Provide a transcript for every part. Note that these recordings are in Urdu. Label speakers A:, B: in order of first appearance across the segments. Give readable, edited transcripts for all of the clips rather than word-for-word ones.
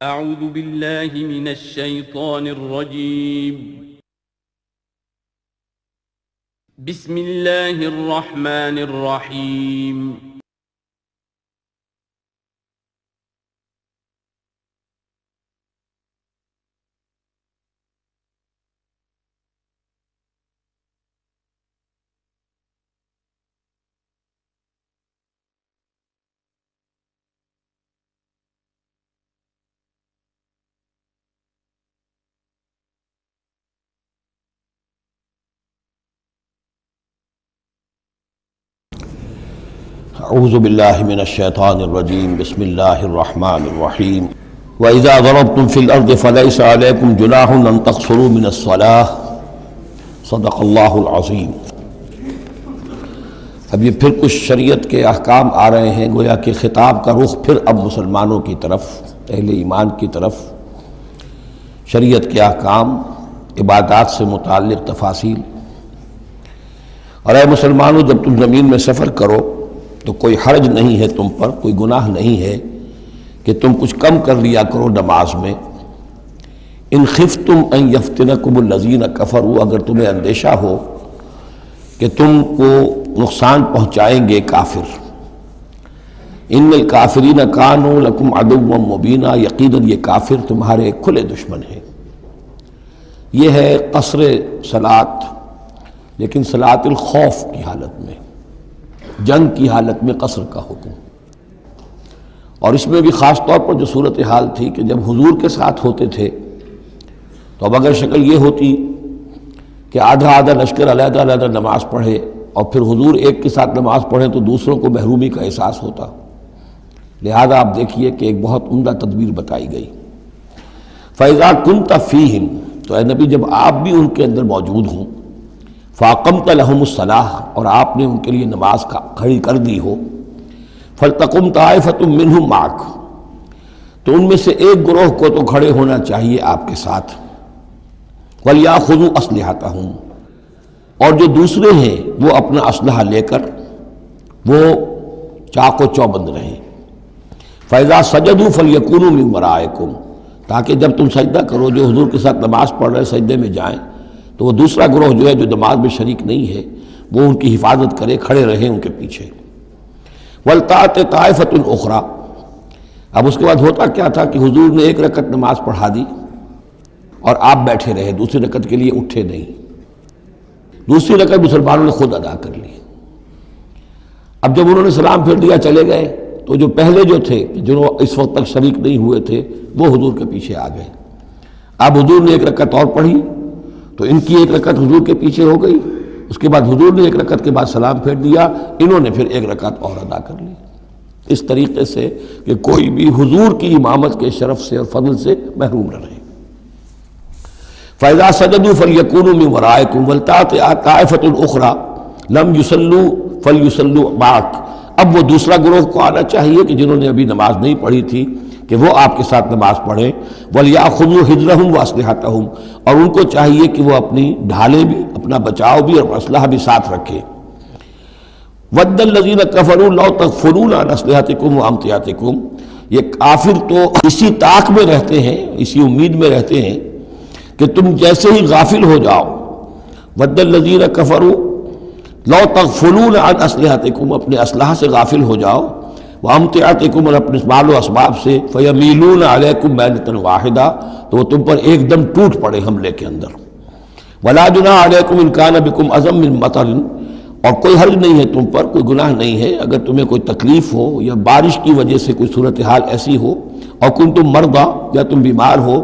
A: اعوذ باللہ من الشیطان الرجیم بسم اللہ الرحمن الرحیم
B: اعوذ باللہ من الشیطان الرجیم بسم اللہ الرحمن الرحیم وَإِذَا ضَرَبْتُمْ فِي الْأَرْضِ فَلَيْسَ عَلَيْكُمْ جُنَاحٌ أَن تَقْصُرُوا مِنَ الصَّلَاةِ صدق اللہ العظیم۔ اب یہ پھر کچھ شریعت کے احکام آ رہے ہیں، گویا کہ خطاب کا رخ پھر اب مسلمانوں کی طرف، اہل ایمان کی طرف۔ شریعت کے احکام، عبادات سے متعلق تفاصیل۔ اور اے مسلمانوں، جب تم زمین میں سفر کرو تو کوئی حرج نہیں ہے تم پر، کوئی گناہ نہیں ہے کہ تم کچھ کم کر لیا کرو نماز میں۔ ان خفتم ان یفتنکم الذین کفروا، اگر تمہیں اندیشہ ہو کہ تم کو نقصان پہنچائیں گے کافر۔ ان الکافرین کانوا لکم عدوا مبینا، یقیناً یہ کافر تمہارے کھلے دشمن ہیں۔ یہ ہے قصر صلاۃ، لیکن صلاۃ الخوف کی حالت میں، جنگ کی حالت میں قصر کا حکم۔ اور اس میں بھی خاص طور پر جو صورتحال تھی کہ جب حضور کے ساتھ ہوتے تھے تو اب اگر شکل یہ ہوتی کہ آدھا آدھا لشکر علیحدہ علیحدہ نماز پڑھے اور پھر حضور ایک کے ساتھ نماز پڑھیں تو دوسروں کو محرومی کا احساس ہوتا۔ لہذا آپ دیکھیے کہ ایک بہت عمدہ تدبیر بتائی گئی۔ فَإِذَا كُنْتَ فِيهِمْ، تو اے نبی جب آپ بھی ان کے اندر موجود ہوں، فَأَقَمْتَ لَهُمُ الصَّلَاةَ، اور آپ نے ان کے لیے نماز کھڑی کر دی ہو، فَلْتَقُمْ طَائِفَةٌ مِّنْهُمْ مَعَكَ، تو ان میں سے ایک گروہ کو تو کھڑے ہونا چاہیے آپ کے ساتھ۔ وَلْيَأْخُذُوا أَسْلِحَتَهُمْ، اور جو دوسرے ہیں وہ اپنا اسلحہ لے کر وہ چاق و چوبند رہیں۔ فَإِذَا سَجَدُوا فَلْيَكُونُوا مِنْ وَرَائِكُمْ، تاکہ جب تم سجدہ کرو، جو حضور کے ساتھ نماز پڑھ رہے سجدے میں جائیں تو وہ دوسرا گروہ جو ہے جو نماز میں شریک نہیں ہے وہ ان کی حفاظت کرے، کھڑے رہیں ان کے پیچھے۔ وَلْتَأْتِ طَائِفَةٌ أُخْرَىٰ، اب اس کے بعد ہوتا کیا تھا کہ حضور نے ایک رکعت نماز پڑھا دی اور آپ بیٹھے رہے، دوسری رکعت کے لیے اٹھے نہیں۔ دوسری رکعت مسلمانوں نے خود ادا کر لی۔ اب جب انہوں نے سلام پھیر دیا چلے گئے تو جو پہلے جو تھے جو اس وقت تک شریک نہیں ہوئے تھے وہ حضور کے پیچھے آ گئے۔ اب حضور نے ایک رکعت اور پڑھی تو ان کی ایک رکعت حضور کے پیچھے ہو گئی، اس کے بعد حضور نے ایک رکعت کے بعد سلام پھیر دیا، انہوں نے پھر ایک رکعت اور ادا کر لی، اس طریقے سے کہ کوئی بھی حضور کی امامت کے شرف سے اور فضل سے محروم نہ رہے۔ فَإِذَا سَجَدُوا فَلْيَكُونُوا مِنْ وَرَائِكُمْ وَلْتَأْتِ طَائِفَةٌ أُخْرَىٰ لَمْ يُصَلُّوا فَلْيُصَلُّوا مَعَكَ، اب وہ دوسرا گروہ کو آنا چاہیے کہ جنہوں نے ابھی نماز نہیں پڑھی تھی کہ وہ آپ کے ساتھ نماز پڑھیں۔ وَلْيَأْخُذُوا حِذْرَهُمْ وَأَسْلِحَتَهُمْ، اور ان کو چاہیے کہ وہ اپنی ڈھالیں بھی، اپنا بچاؤ بھی اور اسلحہ بھی ساتھ رکھیں۔ وَدَّ الَّذِينَ كَفَرُوا لَوْ تَغْفُلُونَ عَنْ أَسْلِحَتِكُمْ وَأَمْتِعَتِكُمْ، یہ کافر تو اسی طاق میں رہتے ہیں، اسی امید میں رہتے ہیں کہ تم جیسے ہی غافل ہو جاؤ۔ وَدَّ الَّذِينَ كَفَرُوا لَوْ تَغْفُلُونَ عَنْ أَسْلِحَتِكُمْ، اپنے اسلحہ سے غافل ہو جاؤ، وَأَمْتِعَتِكُمْ، اور اپنے مال و اسباب سے، فَيَمِيلُونَ عَلَيْكُمْ مَيْلَةً وَاحِدَةً، تو وہ تم پر ایک دم ٹوٹ پڑے حملے کے اندر۔ وَلَا جُنَاحَ عَلَيْكُمْ إِن كَانَ بِكُمْ أَذًى مِّن مَطَرٍ، اور کوئی حرج نہیں ہے تم پر، کوئی گناہ نہیں ہے اگر تمہیں کوئی تکلیف ہو یا بارش کی وجہ سے کوئی صورتحال ایسی ہو، اور کنتم مرضى، یا تم بیمار ہو،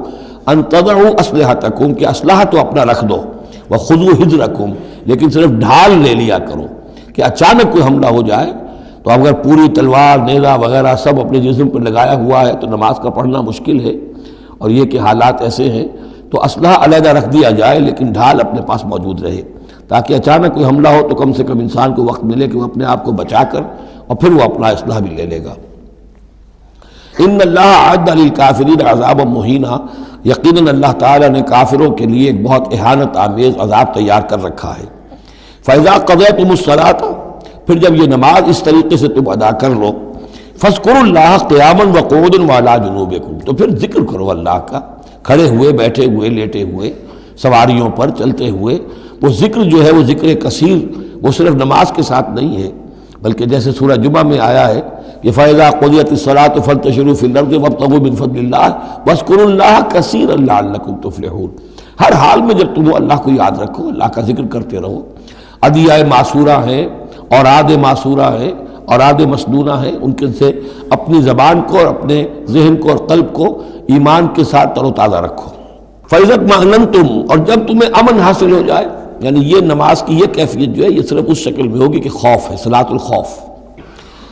B: ان تضعوا اسلحتکم، کہ اسلحہ تو اپنا رکھ دو، وخذوا حذرکم، لیکن صرف ڈھال لے لیا کرو کہ اچانک کوئی حملہ ہو جائے تو اگر پوری تلوار نیزہ وغیرہ سب اپنے جسم پر لگایا ہوا ہے تو نماز کا پڑھنا مشکل ہے، اور یہ کہ حالات ایسے ہیں تو اسلحہ علیحدہ رکھ دیا جائے لیکن ڈھال اپنے پاس موجود رہے، تاکہ اچانک کوئی حملہ ہو تو کم سے کم انسان کو وقت ملے کہ وہ اپنے آپ کو بچا کر اور پھر وہ اپنا اسلحہ بھی لے لے گا۔ ان اللہ اعد للکافرین عذابا مہینا، یقیناً اللہ تعالیٰ نے کافروں کے لیے ایک بہت اہانت آمیز عذاب تیار کر رکھا ہے۔ فَإِذَا قَضَيْتُمُ الصَّلَاةَ، پھر جب یہ نماز اس طریقے سے تم ادا کر لو، فاذکروا اللہ قیاما وقعودا وعلی جنوبکم، تو پھر ذکر کرو اللہ کا کھڑے ہوئے، بیٹھے ہوئے، لیٹے ہوئے، سواریوں پر چلتے ہوئے۔ وہ ذکر جو ہے وہ ذکر کثیر، وہ صرف نماز کے ساتھ نہیں ہے، بلکہ جیسے سورہ جمعہ میں آیا ہے کہ فَإِذَا قُضِيَتِ الصَّلَاةُ فَانتَشِرُوا فِي الْأَرْضِ وَابْتَغُوا مِن فَضْلِ اللَّهِ وَاذْكُرُوا اللَّهَ كَثِيرًا لَعَلَّكُمْ تُفْلِحُونَ۔ ہر حال میں جب تم اللہ کو یاد رکھو، اللہ کا ذکر کرتے رہو۔ ادعیہ معصورہ ہیں، اوراد معصورہ ہیں، اوراد مسنونہ ہیں، ان کے سے اپنی زبان کو اور اپنے ذہن کو اور قلب کو ایمان کے ساتھ تر و تازہ رکھو۔ فَإِذَا اطْمَأْنَنْتُمْ، اور جب تمہیں امن حاصل ہو جائے، یعنی یہ نماز کی یہ کیفیت جو ہے یہ صرف اس شکل میں ہوگی کہ خوف ہے، صلاۃ الخوف۔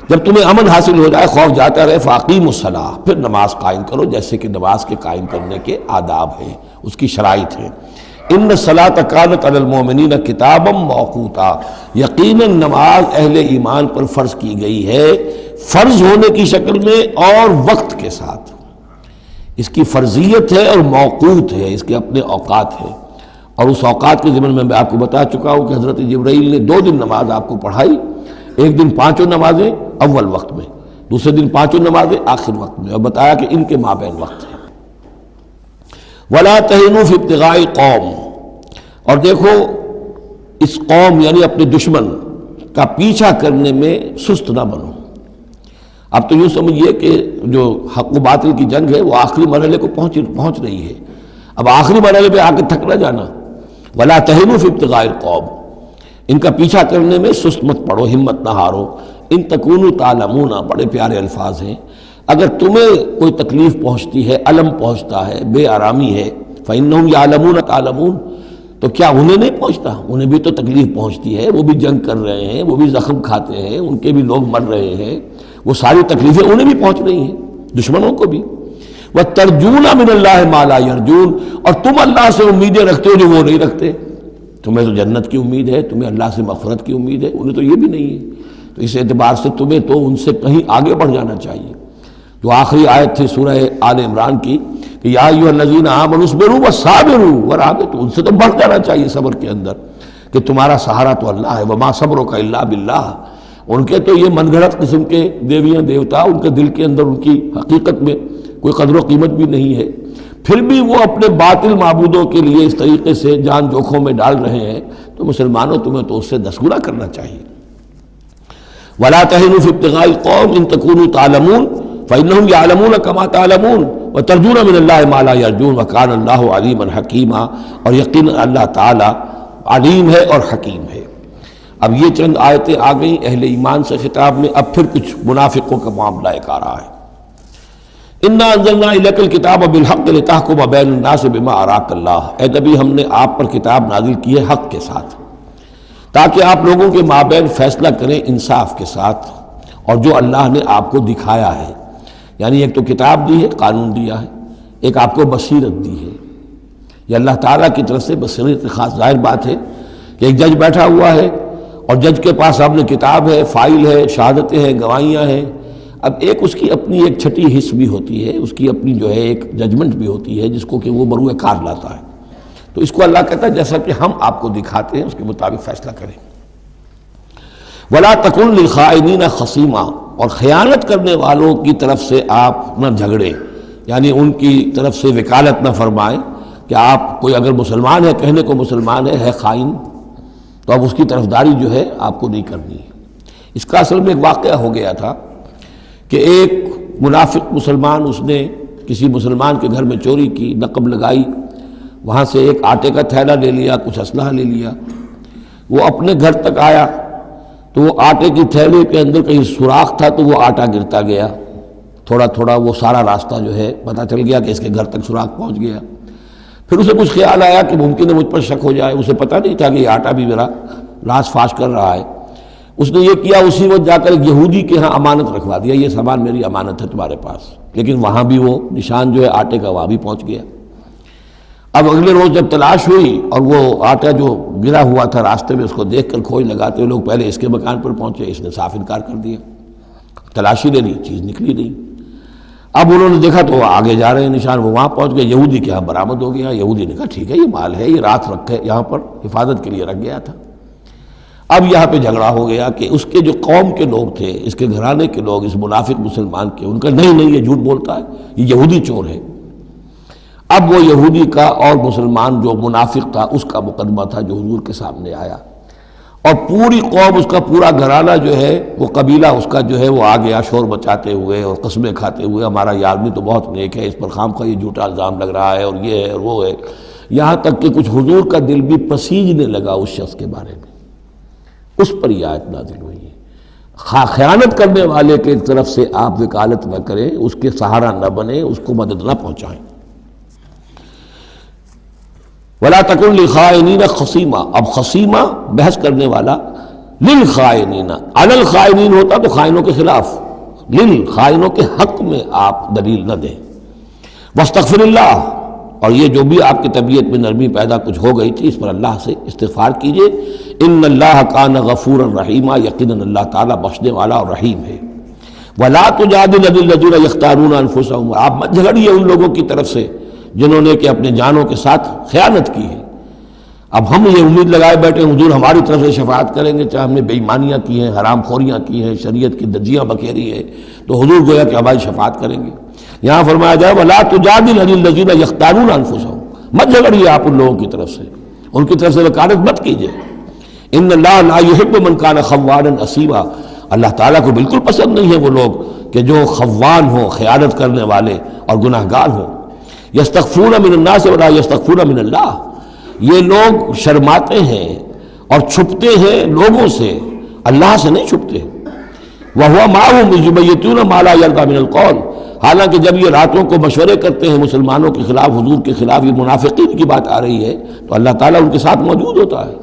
B: جب تمہیں امن حاصل ہو جائے، خوف جاتا رہے، فَأَقِیمُوا الصَّلَاةَ، پھر نماز قائم کرو، جیسے کہ نماز کے قائم کرنے کے آداب ہیں، اس کی شرائط ہیں۔ ان الصلاۃ کانت علی المؤمنین کتابا موقوتا، یقیناً نماز اہل ایمان پر فرض کی گئی ہے، فرض ہونے کی شکل میں اور وقت کے ساتھ۔ اس کی فرضیت ہے اور موقوت ہے، اس کے اپنے اوقات ہیں، اور اس اوقات کے ضمن میں آپ کو بتا چکا ہوں کہ حضرت جبرائیل نے 2 دن نماز آپ کو پڑھائی، ایک دن 5 نمازیں اول وقت میں، دوسرے دن 5 نمازیں آخر وقت میں، اور بتایا کہ ان کے مابین وقت ہے۔ وَلَا تَهِنُوا فِي ابْتِغَاءِ الْقَوْمِ، اور دیکھو اس قوم یعنی اپنے دشمن کا پیچھا کرنے میں سست نہ بنو۔ اب تو یوں سمجھیے کہ جو حق و باطل کی جنگ ہے وہ آخری مرحلے کو پہنچ رہی ہے، اب آخری مرحلے پہ آ کے تھک نہ جانا۔ وَلَا تَهِنُوا فِي ابْتِغَاءِ الْقَوْمِ، ان کا پیچھا کرنے میں سست مت پڑو، ہمت نہ ہارو۔ ان تکونوا تعلمون، بڑے پیارے الفاظ ہیں، اگر تمہیں کوئی تکلیف پہنچتی ہے، الم پہنچتا ہے، بے آرامی ہے، فَإِنَّهُمْ يَعْلَمُونَ تَعْلَمُونَ، تو کیا انہیں نہیں پہنچتا؟ انہیں بھی تو تکلیف پہنچتی ہے، وہ بھی جنگ کر رہے ہیں، وہ بھی زخم کھاتے ہیں، ان کے بھی لوگ مر رہے ہیں، وہ ساری تکلیفیں انہیں بھی پہنچ رہی ہیں، دشمنوں کو بھی۔ وَتَرْجُونَ مِنَ اللَّهِ مَا لَا يَرْجُونَ، اور تم اللہ سے امیدیں رکھتے ہو جو وہ نہیں رکھتے۔ تمہیں تو جنت کی امید ہے، تمہیں اللہ سے مغفرت کی امید ہے، انہیں تو یہ بھی نہیں ہے۔ تو اس اعتبار سے تمہیں تو ان سے کہیں آگے بڑھ جانا چاہیے۔ جو آخری آیت تھی سورہ آل عمران کی کہ یا ایھا الذین آمنوا اصبروا وصابروا ورابطوا، ان سے تو بڑھ جانا چاہیے صبر کے اندر کہ تمہارا سہارا تو اللہ ہے، وما صبرک الا باللہ۔ ان کے تو یہ من گھڑت قسم کے دیویاں دیوتا، ان کے دل کے اندر ان کی حقیقت میں کوئی قدر و قیمت بھی نہیں ہے، پھر بھی وہ اپنے باطل معبودوں کے لیے اس طریقے سے جان جوکھوں میں ڈال رہے ہیں، تو مسلمانوں تمہیں تو اس سے 10 گنا کرنا چاہیے۔ وَلَا تَهِنُوا فِي ابْتِغَاءِ الْقَوْمِ إِن تَكُونُوا تَعْلَمُونَ فَإِنَّهُمْ يَعْلَمُونَ كَمَا تَعْلَمُونَ وَتَرْجُونَ مِنَ اللَّهِ مَا لَا يَرْجُونَ وَكَانَ اللَّهُ عَلِيمًا حَكِيمًا، اور یقیناً اللہ تعالیٰ علیم ہے اور حکیم ہے۔ اب یہ چند آیتیں آ گئیں اہل ایمان سے خطاب میں، اب پھر کچھ منافقوں کا معاملہ ایک آ رہا ہے۔ اِنَّا أَنزَلْنَا إِلَيْكَ الْكِتَابَ بِالْحَقِّ لِتَحْكُمَ بَيْنَ النَّاسِ بِمَا أَرَاكَ اللَّهُ، اے نبی ہم نے آپ پر کتاب نازل کی ہے حق کے ساتھ، تاکہ آپ لوگوں کے مابین فیصلہ کریں انصاف کے ساتھ، اور جو اللہ نے آپ کو دکھایا ہے، یعنی ایک تو کتاب دی ہے، قانون دیا ہے، ایک آپ کو بصیرت دی ہے۔ یہ اللہ تعالیٰ کی طرف سے بصیرت خاص، ظاہر بات ہے کہ ایک جج بیٹھا ہوا ہے اور جج کے پاس سامنے کتاب ہے، فائل ہے، شہادتیں ہیں، گواہیاں ہیں، اب ایک اس کی اپنی ایک چھٹی حص بھی ہوتی ہے، اس کی اپنی جو ہے ایک ججمنٹ بھی ہوتی ہے جس کو کہ وہ بروئے کار لاتا ہے، تو اس کو اللہ کہتا ہے جیسا کہ ہم آپ کو دکھاتے ہیں اس کے مطابق فیصلہ کریں۔ وَلَا تَكُن لِلْخَائِنِينَ خَصِيمًا، اور خیانت کرنے والوں کی طرف سے آپ نہ جھگڑیں، یعنی ان کی طرف سے وکالت نہ فرمائیں کہ آپ کوئی اگر مسلمان ہے، کہنے کو مسلمان ہے خائن، تو اب اس کی طرفداری جو ہے آپ کو نہیں کرنی ہے۔ اس کا اصل میں ایک واقعہ ہو گیا تھا کہ ایک منافق مسلمان، اس نے کسی مسلمان کے گھر میں چوری کی، نقب لگائی، وہاں سے ایک آٹے کا تھیلا لے لیا، کچھ اسلحہ لے لیا، وہ اپنے گھر تک آیا تو وہ آٹے کی تھیلے کے اندر کہیں سوراخ تھا تو وہ آٹا گرتا گیا، تھوڑا تھوڑا وہ سارا راستہ جو ہے پتہ چل گیا کہ اس کے گھر تک سوراخ پہنچ گیا۔ پھر اسے کچھ خیال آیا کہ ممکن ہے مجھ پر شک ہو جائے، اسے پتہ نہیں تھا کہ یہ آٹا بھی میرا لاش فاش کر رہا ہے۔ اس نے یہ کیا، اسی وقت جا کر ایک یہودی کے ہاں امانت رکھوا دیا، یہ سامان میری امانت ہے تمہارے پاس، لیکن وہاں بھی وہ نشان جو ہے آٹے کا وہاں بھی پہنچ گیا۔ اب اگلے روز جب تلاش ہوئی اور وہ آٹا جو گرا ہوا تھا راستے میں، اس کو دیکھ کر کھوج لگاتے ہوئے لوگ پہلے اس کے مکان پر پہنچے، اس نے صاف انکار کر دیا، تلاشی لے لی، چیز نکلی نہیں۔ اب انہوں نے دیکھا تو وہ آگے جا رہے ہیں نشان، وہ وہاں پہنچ گئے، یہودی کے ہاں برآمد ہو گیا۔ یہودی نے کہا ٹھیک ہے، یہ مال ہے، یہ رات رکھے یہاں پر حفاظت کے لیے رکھ گیا تھا۔ اب یہاں پہ جھگڑا ہو گیا کہ اس کے جو قوم کے لوگ تھے، اس کے گھرانے کے لوگ، اس منافق مسلمان کے، ان کا نہیں یہ جھوٹ بولتا ہے، یہ یہودی چور ہے۔ اب وہ یہودی کا اور مسلمان جو منافق تھا اس کا مقدمہ تھا جو حضور کے سامنے آیا، اور پوری قوم، اس کا پورا گھرانہ جو ہے، وہ قبیلہ اس کا جو ہے وہ آ گیا شور مچاتے ہوئے اور قسمیں کھاتے ہوئے، ہمارا یہ آدمی تو بہت نیک ہے، اس پر خامخواہ یہ جھوٹا الزام لگ رہا ہے اور یہ ہے اور وہ ہے، یہاں تک کہ کچھ حضور کا دل بھی پسیجنے لگا اس شخص کے بارے میں۔ اس پر یہ آیت نازل ہوئی ہے، خیانت کرنے والے کی طرف سے آپ وکالت نہ کریں، اس کے سہارا نہ بنیں، اس کو مدد نہ پہنچائیں۔ وَلَا تَكُنْ لِلْخَائِنِينَ خَصِيمًا، اب خصیمہ بحث کرنے والا، للخائنین، علی الخائنین ہوتا تو خائنوں کے خلاف، للخائنوں کے حق میں آپ دلیل نہ دیں۔ وَاسْتَغْفِرِ اللَّهَ، اور یہ جو بھی آپ کی طبیعت میں نرمی پیدا کچھ ہو گئی تھی، اس پر اللہ سے استغفار کیجئے، ان اللہ کان غفورا رحیما، یقیناً اللہ تعالیٰ بخشنے والا اور رحیم ہے۔ وَلَا تُجَادِلْ عَنِ الَّذِينَ يَخْتَانُونَ أَنفُسَهُمْ، آپ مت جھگڑیے ان لوگوں کی طرف سے جنہوں نے کہ اپنے جانوں کے ساتھ خیانت کی ہے۔ اب ہم یہ امید لگائے بیٹھے حضور ہماری طرف سے شفاعت کریں گے، چاہے ہم نے بے ایمانیاں کی ہیں، حرام خوریاں کی ہیں، شریعت کی دجیاں بکھیری ہیں، تو حضور گویا کہ ہماری شفاعت کریں گے۔ یہاں فرمایا جائے وَلَا تُجَادِلْ عَنِ الَّذِينَ يَخْتَانُونَ أَنفُسَهُمْ، مت جھگڑیے آپ ان لوگوں کی طرف سے، ان کی طرف سے وکالت مت کیجیے۔ ان اللہ لا يحب من كان خوانا اثیما، اللہ تعالیٰ کو بالکل پسند نہیں ہے وہ لوگ کہ جو خوان ہوں، خیانت کرنے والے اور گناہ گار ہوں۔ یستخفون من الناس ولا یستخفون من اللہ، یہ لوگ شرماتے ہیں اور چھپتے ہیں لوگوں سے، اللہ سے نہیں چھپتے۔ وَهُوَ مَعَهُمْ إِذْ يُبَيِّتُونَ مَا لَا يَرْضَىٰ مِنَ الْقَوْلِ، حالانکہ جب یہ راتوں کو مشورے کرتے ہیں مسلمانوں کے خلاف، حضور کے خلاف، یہ منافقین کی بات آ رہی ہے، تو اللہ تعالیٰ ان کے ساتھ موجود ہوتا ہے۔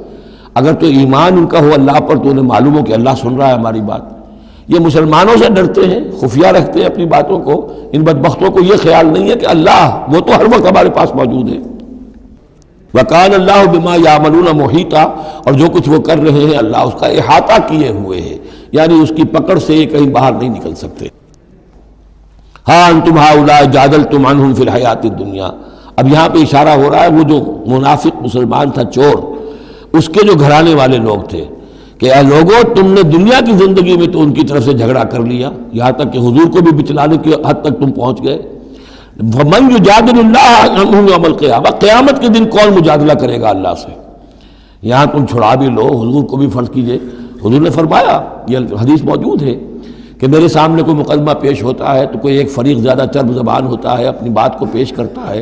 B: اگر تو ایمان ان کا ہو اللہ پر تو انہیں معلوم ہو کہ اللہ سن رہا ہے ہماری بات۔ یہ مسلمانوں سے ڈرتے ہیں، خفیہ رکھتے ہیں اپنی باتوں کو، ان بدبختوں کو یہ خیال نہیں ہے کہ اللہ وہ تو ہر وقت ہمارے پاس موجود ہے۔ وَكَانَ اللَّهُ بِمَا يَعْمَلُونَ مُحِيطًا، اور جو کچھ وہ کر رہے ہیں اللہ اس کا احاطہ کیے ہوئے ہے، یعنی اس کی پکڑ سے یہ کہیں باہر نہیں نکل سکتے۔ ہاں انتم ہؤلاء جادلتم عنہم فی الحیات الدنیا، اب یہاں پہ اشارہ ہو رہا ہے وہ جو منافق مسلمان تھا، چور، اس کے جو گھرانے والے لوگ تھے کہ اے لوگو تم نے دنیا کی زندگی میں تو ان کی طرف سے جھگڑا کر لیا، یہاں تک کہ حضور کو بھی بچلانے کی حد تک تم پہنچ گئے۔ وَمَن يُجَادِلُ اللَّهَ عَنْهُمْ يَوْمَ الْقِيَامَةِ، قیامت کے دن کون مجادلہ کرے گا اللہ سے؟ یہاں تم چھڑا بھی لو، حضور کو بھی فرض کیجئے، حضور نے فرمایا، یہ حدیث موجود ہے کہ میرے سامنے کوئی مقدمہ پیش ہوتا ہے تو کوئی ایک فریق زیادہ چرب زبان ہوتا ہے، اپنی بات کو پیش کرتا ہے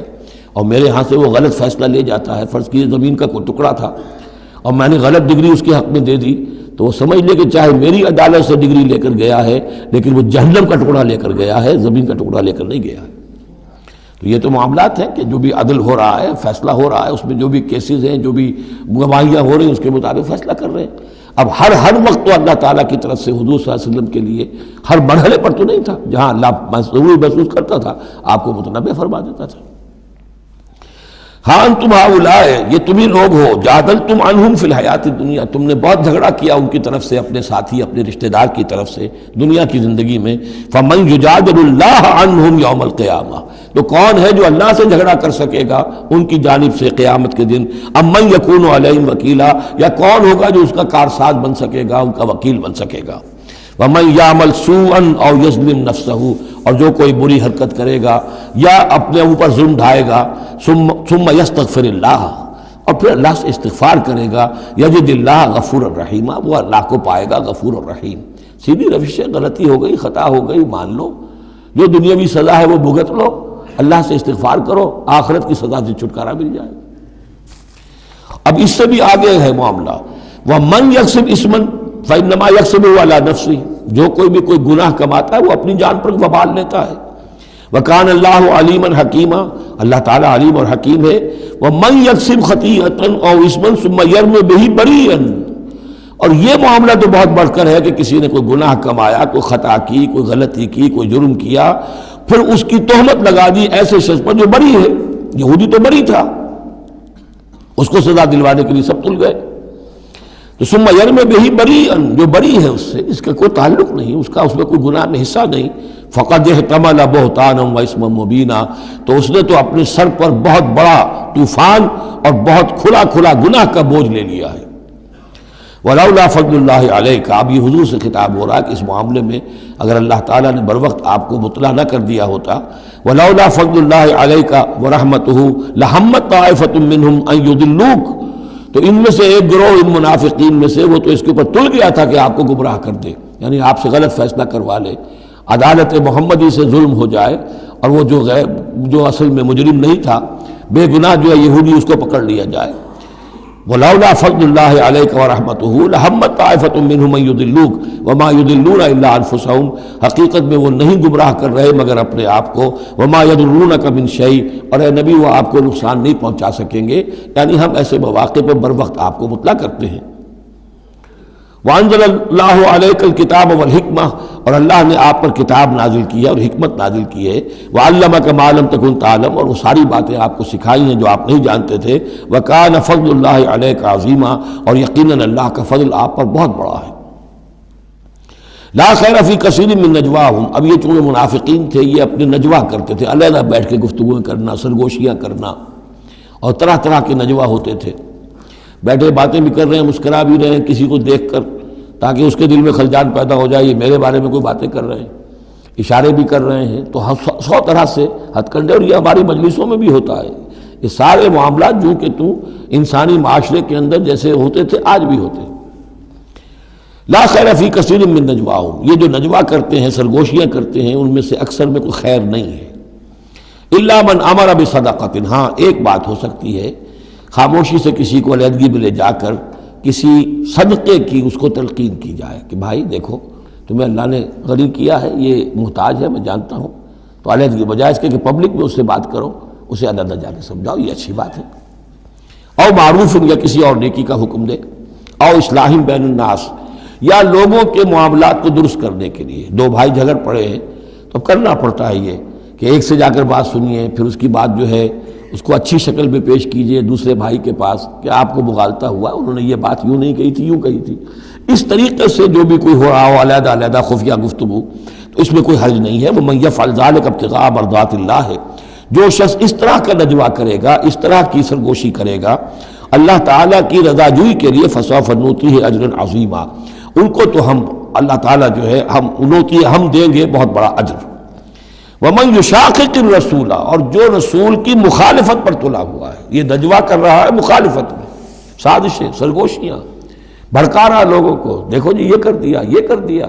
B: اور میرے ہاں سے وہ غلط فیصلہ لے جاتا ہے۔ فرض کیجئے زمین کا کوئی ٹکڑا تھا اور میں نے غلط ڈگری اس کے حق میں دے دی، تو وہ سمجھ لے کہ چاہے میری عدالت سے ڈگری لے کر گیا ہے لیکن وہ جہنم کا ٹکڑا لے کر گیا ہے، زمین کا ٹکڑا لے کر نہیں گیا ہے۔ تو یہ تو معاملات ہیں کہ جو بھی عدل ہو رہا ہے، فیصلہ ہو رہا ہے، اس میں جو بھی کیسز ہیں، جو بھی گواہیاں ہو رہی ہیں، اس کے مطابق فیصلہ کر رہے ہیں۔ اب ہر وقت تو اللہ تعالیٰ کی طرف سے حضور صلی اللہ علیہ وسلم کے لیے ہر مرحلے پر تو نہیں تھا، جہاں اللہ ضروری محسوس کرتا تھا آپ کو متنبع فرما دیتا تھا۔ ہاں انتم ہؤلاء، یہ تمہیں لوگ ہو، جادلتم عنہم فی الحیات الدنیا، تم نے بہت جھگڑا کیا ان کی طرف سے، اپنے ساتھی، اپنے رشتہ دار کی طرف سے دنیا کی زندگی میں۔ فمن یجادل اللہ عنہم یوم القیامہ، تو کون ہے جو اللہ سے جھگڑا کر سکے گا ان کی جانب سے قیامت کے دن؟ ام من یکون علیہم وکیلا، یا کون ہوگا جو اس کا کارساز بن سکے گا، ان کا وکیل بن سکے گا؟ وَمَن يَعْمَلْ سُوءًا أَوْ يَظْلِمْ نَفْسَهُ، اور جو کوئی بری حرکت کرے گا یا اپنے اوپر ظلم ڈھائے گا، ثُمَّ يَسْتَغْفِرِ اللَّهَ، اور پھر اللہ سے استغفار کرے گا، يَجِدِ اللَّهَ غَفُورًا رَحِيمًا، وہ اللہ کو پائے گا غفور الرحیم۔ سیدھی روش ہے، غلطی ہو گئی، خطا ہو گئی، مان لو، جو دنیاوی سزا ہے وہ بھگت لو، اللہ سے استغفار کرو، آخرت کی سزا سے چھٹکارا مل جائے۔ اب اس سے بھی آگے ہے معاملہ، وَمَن يَكْسِبْ إِثْمًا فَإِنَّمَا يَكْسِبُهُ عَلَى نَفْسِهِ، جو کوئی بھی کوئی گناہ کماتا ہے وہ اپنی جان پر وبال لیتا ہے۔ وَكَانَ اللَّهُ عَلِيمًا حَكِيمًا، اللہ تعالیٰ علیم اور حکیم ہے۔ وَمَن يَكْسِبْ خَطِيئَةً أَوْ إِثْمًا ثُمَّ يَرْمِ بِهِ بَرِيئًا، اور یہ معاملہ تو بہت بڑھ کر ہے کہ کسی نے کوئی گناہ کمایا، کوئی خطا کی، کوئی غلطی کی، کوئی جرم کیا، پھر اس کی تہمت لگا دی ایسے شخص پر جو بری ہے۔ یہودی تو بری تھا، اس کو سزا دلوانے کے لیے سب تل گئے۔ تو ثم یرم بہ بریئا، جو بری ہے اس سے، اس کا کوئی تعلق نہیں، اس کا اس میں کوئی گناہ میں حصہ نہیں، فقد احتمل بہتانا و اسما مبینا، تو اس نے تو اپنے سر پر بہت بڑا طوفان اور بہت کھلا کھلا گناہ کا بوجھ لے لیا ہے۔ ولولا فضل اللہ علیک، اب یہ حضور سے خطاب ہو رہا ہے کہ اس معاملے میں اگر اللہ تعالیٰ نے بروقت آپ کو مطلع نہ کر دیا ہوتا، ولولا فضل اللہ علیک ورحمتہ لہمت طائفۃ منہم ان یضلوک، تو ان میں سے ایک گروہ ان منافقین میں سے وہ تو اس کے اوپر تل گیا تھا کہ آپ کو گمراہ کر دے، یعنی آپ سے غلط فیصلہ کروا لے، عدالت محمدی سے ظلم ہو جائے، اور وہ جو اصل میں مجرم نہیں تھا، بے گناہ جو ہے یہودی، اس کو پکڑ لیا جائے۔ وَلَوْلَا فَضْلُ اللَّهِ عَلَيْكَ وَرَحْمَتُهُ لَهَمَّتْ طَائِفَةٌ مِّنْهُمْ أَن يُضِلُّوكَ وَمَا يُضِلُّونَ إِلَّا أَنفُسَهُمْ، حقیقت میں وہ نہیں گمراہ کر رہے مگر اپنے آپ کو، وَمَا يَضُرُّونَكَ مِنْ شَيْءٍ، اور اے نبی وہ آپ کو نقصان نہیں پہنچا سکیں گے، یعنی ہم ایسے مواقع پہ بر وقت آپ کو مطلع کرتے ہیں۔ وَأَنزَلَ اللَّهُ عَلَيْكَ الْكِتَابَ وَالْحِكْمَةَ، اور اللہ نے آپ پر کتاب نازل کی ہے اور حکمت نازل کی ہے، وَعَلَّمَكَ مَا لَمْ تَكُنْ تَعْلَمُ، اور وہ ساری باتیں آپ کو سکھائی ہیں جو آپ نہیں جانتے تھے، وَكَانَ فَضْلُ اللَّهِ عَلَيْكَ عَظِيمًا، اور یقیناً اللہ کا فضل آپ پر بہت بڑا ہے۔ لا خیر فی کثیر من نجواہم، اب یہ چونکہ منافقین تھے یہ اپنے نجوا کرتے تھے، علیحدہ بیٹھ کے گفتگویں کرنا، سرگوشیاں کرنا، اور طرح طرح کے نجوا ہوتے تھے، بیٹھے باتیں بھی کر رہے ہیں، مسکرا بھی رہے ہیں کسی کو دیکھ کر تاکہ اس کے دل میں خلجان پیدا ہو جائے، یہ میرے بارے میں کوئی باتیں کر رہے ہیں، اشارے بھی کر رہے ہیں، تو 100 طرح سے ہتھ کنڈے، اور یہ ہماری مجلسوں میں بھی ہوتا ہے، یہ سارے معاملات جو کہ انسانی معاشرے کے اندر جیسے ہوتے تھے آج بھی ہوتے ہیں۔ لا خیر فی کثیر من نجواہم، یہ جو نجوا کرتے ہیں، سرگوشیاں کرتے ہیں، ان میں سے اکثر میں کوئی خیر نہیں ہے۔ الا من امر بصدقۃ، ہاں ایک بات ہو سکتی ہے، خاموشی سے کسی کو علیحدگی میں لے جا کر کسی صدقے کی اس کو تلقین کی جائے کہ بھائی دیکھو تمہیں اللہ نے غنی کیا ہے، یہ محتاج ہے میں جانتا ہوں، تو علیحدگی بجائے اس کے کہ پبلک میں اس سے بات کرو، اسے علیحدہ جا کے سمجھاؤ، یہ اچھی بات ہے۔ او معروف، یا کسی اور نیکی کا حکم دے، او اصلاح بین الناس، یا لوگوں کے معاملات کو درست کرنے کے لیے، دو بھائی جھگڑ پڑے ہیں تو کرنا پڑتا ہے یہ کہ ایک سے جا کر بات سنیے، پھر اس کی بات جو ہے اس کو اچھی شکل میں پیش کیجئے دوسرے بھائی کے پاس کہ آپ کو مغالطہ ہوا، انہوں نے یہ بات یوں نہیں کہی تھی، یوں کہی تھی، اس طریقے سے جو بھی کوئی ہو رہا ہو علیحدہ علیحدہ خفیہ گفتگو، تو اس میں کوئی حرج نہیں ہے۔ وَمَن يَفْعَلْ ذَلِكَ ابْتِغَاءَ مَرْضَاتِ اللَّهِ، جو شخص اس طرح کا نجوا کرے گا، اس طرح کی سرگوشی کرے گا اللہ تعالیٰ کی رضا جوئی کے لیے، فَسَوْفَ نُؤْتِيهِ أَجْرًا عَظِيمًا، ان کو تو ہم اللہ تعالیٰ جو ہے ہم دیں گے بہت بڑا اجر۔ وَمَن يُشَاقِقِ الرَّسُولَ، اور جو رسول کی مخالفت پر تلا ہوا ہے، یہ نجوا کر رہا ہے مخالفت میں، سازشیں، سرگوشیاں، بھڑکا رہا لوگوں کو، دیکھو جی یہ کر دیا، یہ کر دیا،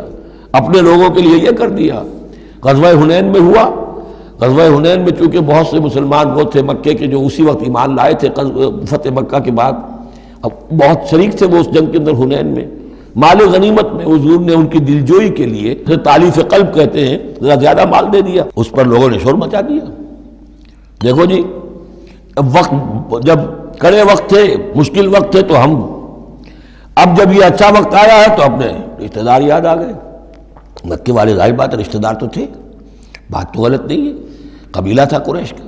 B: اپنے لوگوں کے لیے یہ کر دیا۔ غزوہ حنین میں ہوا، غزوہ حنین میں چونکہ بہت سے مسلمان وہ تھے مکے کے جو اسی وقت ایمان لائے تھے فتح مکہ کے بعد، اب بہت شریک تھے وہ اس جنگ کے اندر حنین میں، مال غنیمت میں حضور نے ان کی دلجوئی کے لیے تالیف قلب کہتے ہیں، ذرا زیادہ مال دے دیا، اس پر لوگوں نے شور مچا دیا۔ دیکھو جی اب وقت جب کڑے وقت تھے، مشکل وقت تھے، تو ہم اب جب یہ اچھا وقت آیا ہے تو اپنے رشتہ دار یاد آ گئے۔ مکے والے ظاہر بات ہے رشتہ دار تو تھے، بات تو غلط نہیں ہے، قبیلہ تھا قریش کا۔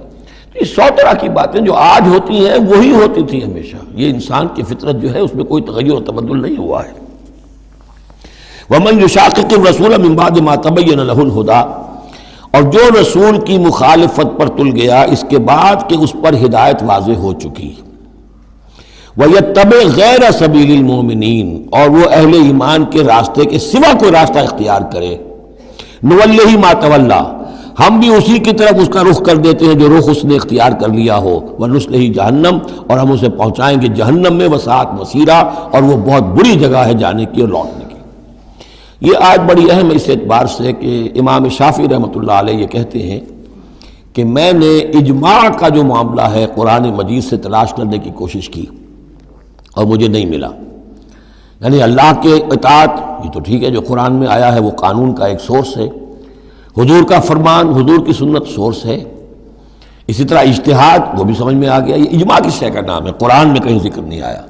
B: یہ 100 طرح کی باتیں جو آج ہوتی ہیں وہی ہوتی تھی ہمیشہ، یہ انسان کی فطرت جو ہے اس میں کوئی تغیر و تبدل نہیں ہوا ہے۔ وَمَن يُشَاقِقِ الرَّسُولَ مِن بَعْدِ مَا تَبَيَّنَ لَهُ الْهُدَىٰ، اور جو رسول کی مخالفت پر تل گیا اس کے بعد کہ اس پر ہدایت واضح ہو چکی، وَيَتَّبِعْ غَيْرَ سَبِيلِ الْمُؤْمِنِينَ، اور وہ اہل ایمان کے راستے کے سوا کوئی راستہ اختیار کرے، نُوَلِّهِ مَا تَوَلَّىٰ، ہم بھی اسی کی طرف اس کا رخ کر دیتے ہیں جو رخ اس نے اختیار کر لیا ہو، وَنُصْلِهِ جہنم، اور ہم اسے پہنچائیں گے جہنم میں، وَسَاءَتْ مَصِيرًا، اور وہ بہت بری جگہ ہے جانے کی اور لوٹنے کی۔ یہ آیت بڑی اہم ہے اس اعتبار سے کہ امام شافعی رحمۃ اللہ علیہ یہ کہتے ہیں کہ میں نے اجماع کا جو معاملہ ہے قرآن مجید سے تلاش کرنے کی کوشش کی اور مجھے نہیں ملا، یعنی اللہ کے اطاعت یہ تو ٹھیک ہے جو قرآن میں آیا ہے وہ قانون کا ایک سورس ہے، حضور کا فرمان، حضور کی سنت سورس ہے، اسی طرح اجتہاد وہ بھی سمجھ میں آ گیا، یہ اجماع کس شے کا نام ہے، قرآن میں کہیں ذکر نہیں آیا۔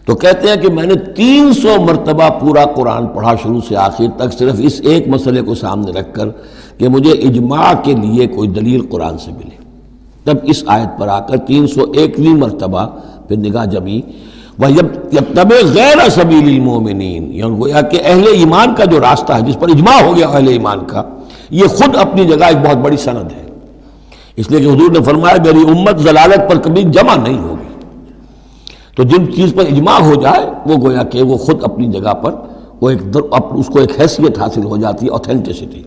B: تو کہتے ہیں کہ میں نے 300 مرتبہ پورا قرآن پڑھا شروع سے آخر تک، صرف اس ایک مسئلے کو سامنے رکھ کر کہ مجھے اجماع کے لیے کوئی دلیل قرآن سے ملے، تب اس آیت پر آ کر 301ویں مرتبہ پھر نگاہ جمی، وَيَتَّبِعْ غَيْرَ سَبِيلِ الْمُؤْمِنِينَ، یعنی گویا کہ اہل ایمان کا جو راستہ ہے جس پر اجماع ہو گیا اہل ایمان کا، یہ خود اپنی جگہ ایک بہت بڑی سند ہے، اس لیے کہ حضور نے فرمایا میری امت ضلالت پر کبھی جمع نہیں ہوگی۔ تو جن چیز پر اجماع ہو جائے وہ گویا کہ وہ خود اپنی جگہ پر وہ اس کو ایک حیثیت حاصل ہو جاتی ہے، اوتھینٹسٹی۔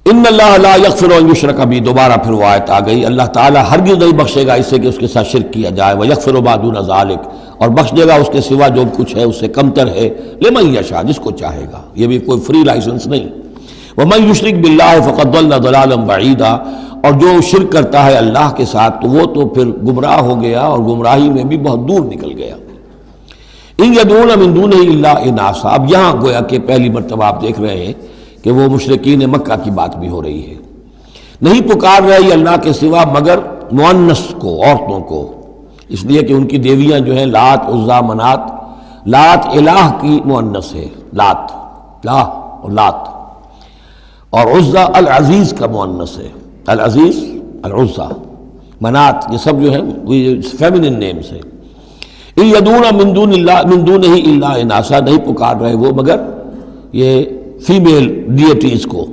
B: ان اللہ لا یغفر ان یشرک بہ، دوبارہ پھر وہ آیت آ گئی، اللہ تعالیٰ ہرگز نہیں بخشے گا اس سے کہ اس کے ساتھ شرک کیا جائے، ویغفر ما دون ذلک، اور بخش دے گا اس کے سوا جو کچھ ہے اس سے کمتر ہے، لمن یشاء، جس کو چاہے گا، یہ بھی کوئی فری لائسنس نہیں۔ ومن یشرک باللہ فقد ضل ضلالا بعیدا، اور جو شرک کرتا ہے اللہ کے ساتھ تو وہ تو پھر گمراہ ہو گیا اور گمراہی میں بھی بہت دور نکل گیا۔ ان یدعون من دونہ الا اناثا، اب یہاں گویا کہ پہلی مرتبہ آپ دیکھ رہے ہیں کہ وہ مشرکین مکہ کی بات بھی ہو رہی ہے، نہیں پکار رہی اللہ کے سوا مگر مؤنث کو، عورتوں کو، اس لیے کہ ان کی دیویاں جو ہیں لات، عزا، منات، لات الہ کی مؤنث ہے، لات، لا اور لات، اور عزا العزیز کا مؤنث ہے، العزیز، العزا، منات، یہ سب جو ہیں فیمنن نیمز ہیں۔ ان یدعون من دونہ الا اناثا، نہیں پکار رہے وہ مگر یہ فیمیل ڈیٹیز کو،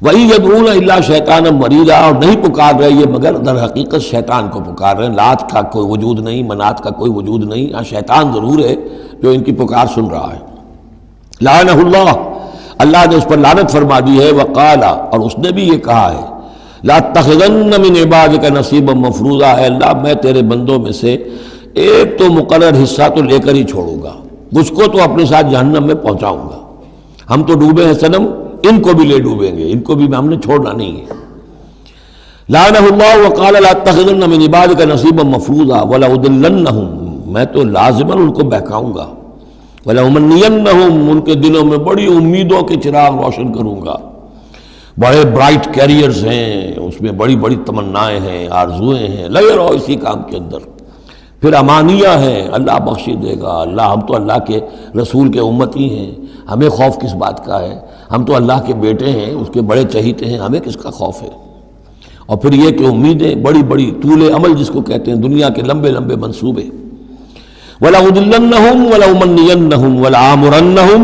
B: وَإِن يَدْعُونَ إِلَّا شَيْطَانًا مَرِيدًا، اور نہیں پکار رہے یہ مگر در حقیقت شیطان کو پکار رہے ہیں، لات کا کوئی وجود نہیں، منات کا کوئی وجود نہیں، ہاں شیطان ضرور ہے جو ان کی پکار سن رہا ہے۔ لعنہ اللہ، اللہ نے اس پر لعنت فرما دی ہے، وقال، اور اس نے بھی یہ کہا ہے، لَأَتَّخِذَنَّ مِنْ عِبَادِكَ نَصِيبًا مَفْرُوضًا، اے اللہ میں تیرے بندوں میں سے ایک تو مقرر حصہ تو لے کر ہی چھوڑوں گا، مجھ کو تو اپنے ساتھ جہنم میں پہنچاؤں گا، ہم تو ڈوبے ہیں صنم، ان کو بھی لے ڈوبیں گے، ان کو بھی ہم نے چھوڑنا نہیں ہے۔ لعنہ اللہ وقال لأتخذن من عبادک نصیبا مفروضا ولأضلنہم، میں تو لازماً ان کو بہکاؤں گا، ولأمنینہم، ان کے دلوں میں بڑی امیدوں کے چراغ روشن کروں گا، بڑے برائٹ کیریئرز ہیں، اس میں بڑی بڑی تمنائیں ہیں، آرزویں ہیں، لگے رہو اسی کام کے اندر، پھر امانیہ ہیں، اللہ بخشی دے گا، اللہ، ہم تو اللہ کے رسول کے امتی ہیں، ہمیں خوف کس بات کا ہے، ہم تو اللہ کے بیٹے ہیں، اس کے بڑے چہیتے ہیں، ہمیں کس کا خوف ہے۔ اور پھر یہ کہ امیدیں بڑی بڑی، طول عمل جس کو کہتے ہیں، دنیا کے لمبے لمبے منصوبے۔ وَلَأُضِلَّنَّهُمْ وَلَأُمَنِّيَنَّهُمْ وَلَآمُرَنَّهُمْ،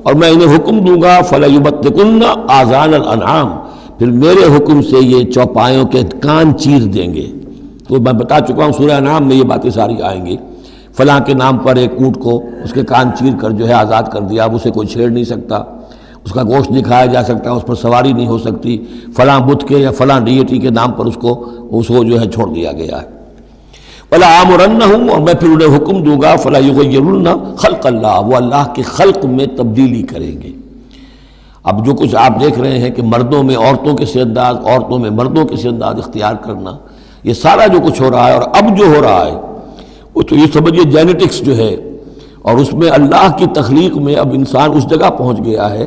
B: اور میں انہیں حکم دوں گا، فَلَيُبَتِّكُنَّ آذَانَ الْأَنْعَامِ، پھر میرے حکم سے یہ چوپایوں کے کان چیر دیں گے۔ تو میں بتا چکا ہوں سورہ انعام میں یہ باتیں ساری آئیں گی، فلاں کے نام پر ایک اونٹ کو اس کے کان چیر کر جو ہے آزاد کر دیا، اب اسے کوئی چھیڑ نہیں سکتا، اس کا گوشت نہیں کھایا جا سکتا، اس پر سواری نہیں ہو سکتی، فلاں بت کے یا فلاں ڈیٹی کے نام پر اس کو جو ہے چھوڑ دیا گیا ہے۔ وَلَآمُرَنَّهُمْ، اور میں پھر انہیں حکم دوں گا، فَلَا يُغَيِّرُنَّ خَلْقَ اللَّهِ، وہ اللہ کے خلق میں تبدیلی کریں گے۔ اب جو کچھ آپ دیکھ رہے ہیں کہ مردوں میں عورتوں کے سے انداز، عورتوں میں مردوں کے سے انداز اختیار کرنا، یہ سارا جو کچھ ہو رہا ہے اور اب جو ہو رہا ہے وہ تو یہ سمجھیے جینیٹکس جو ہے، اور اس میں اللہ کی تخلیق میں اب انسان اس جگہ پہنچ گیا ہے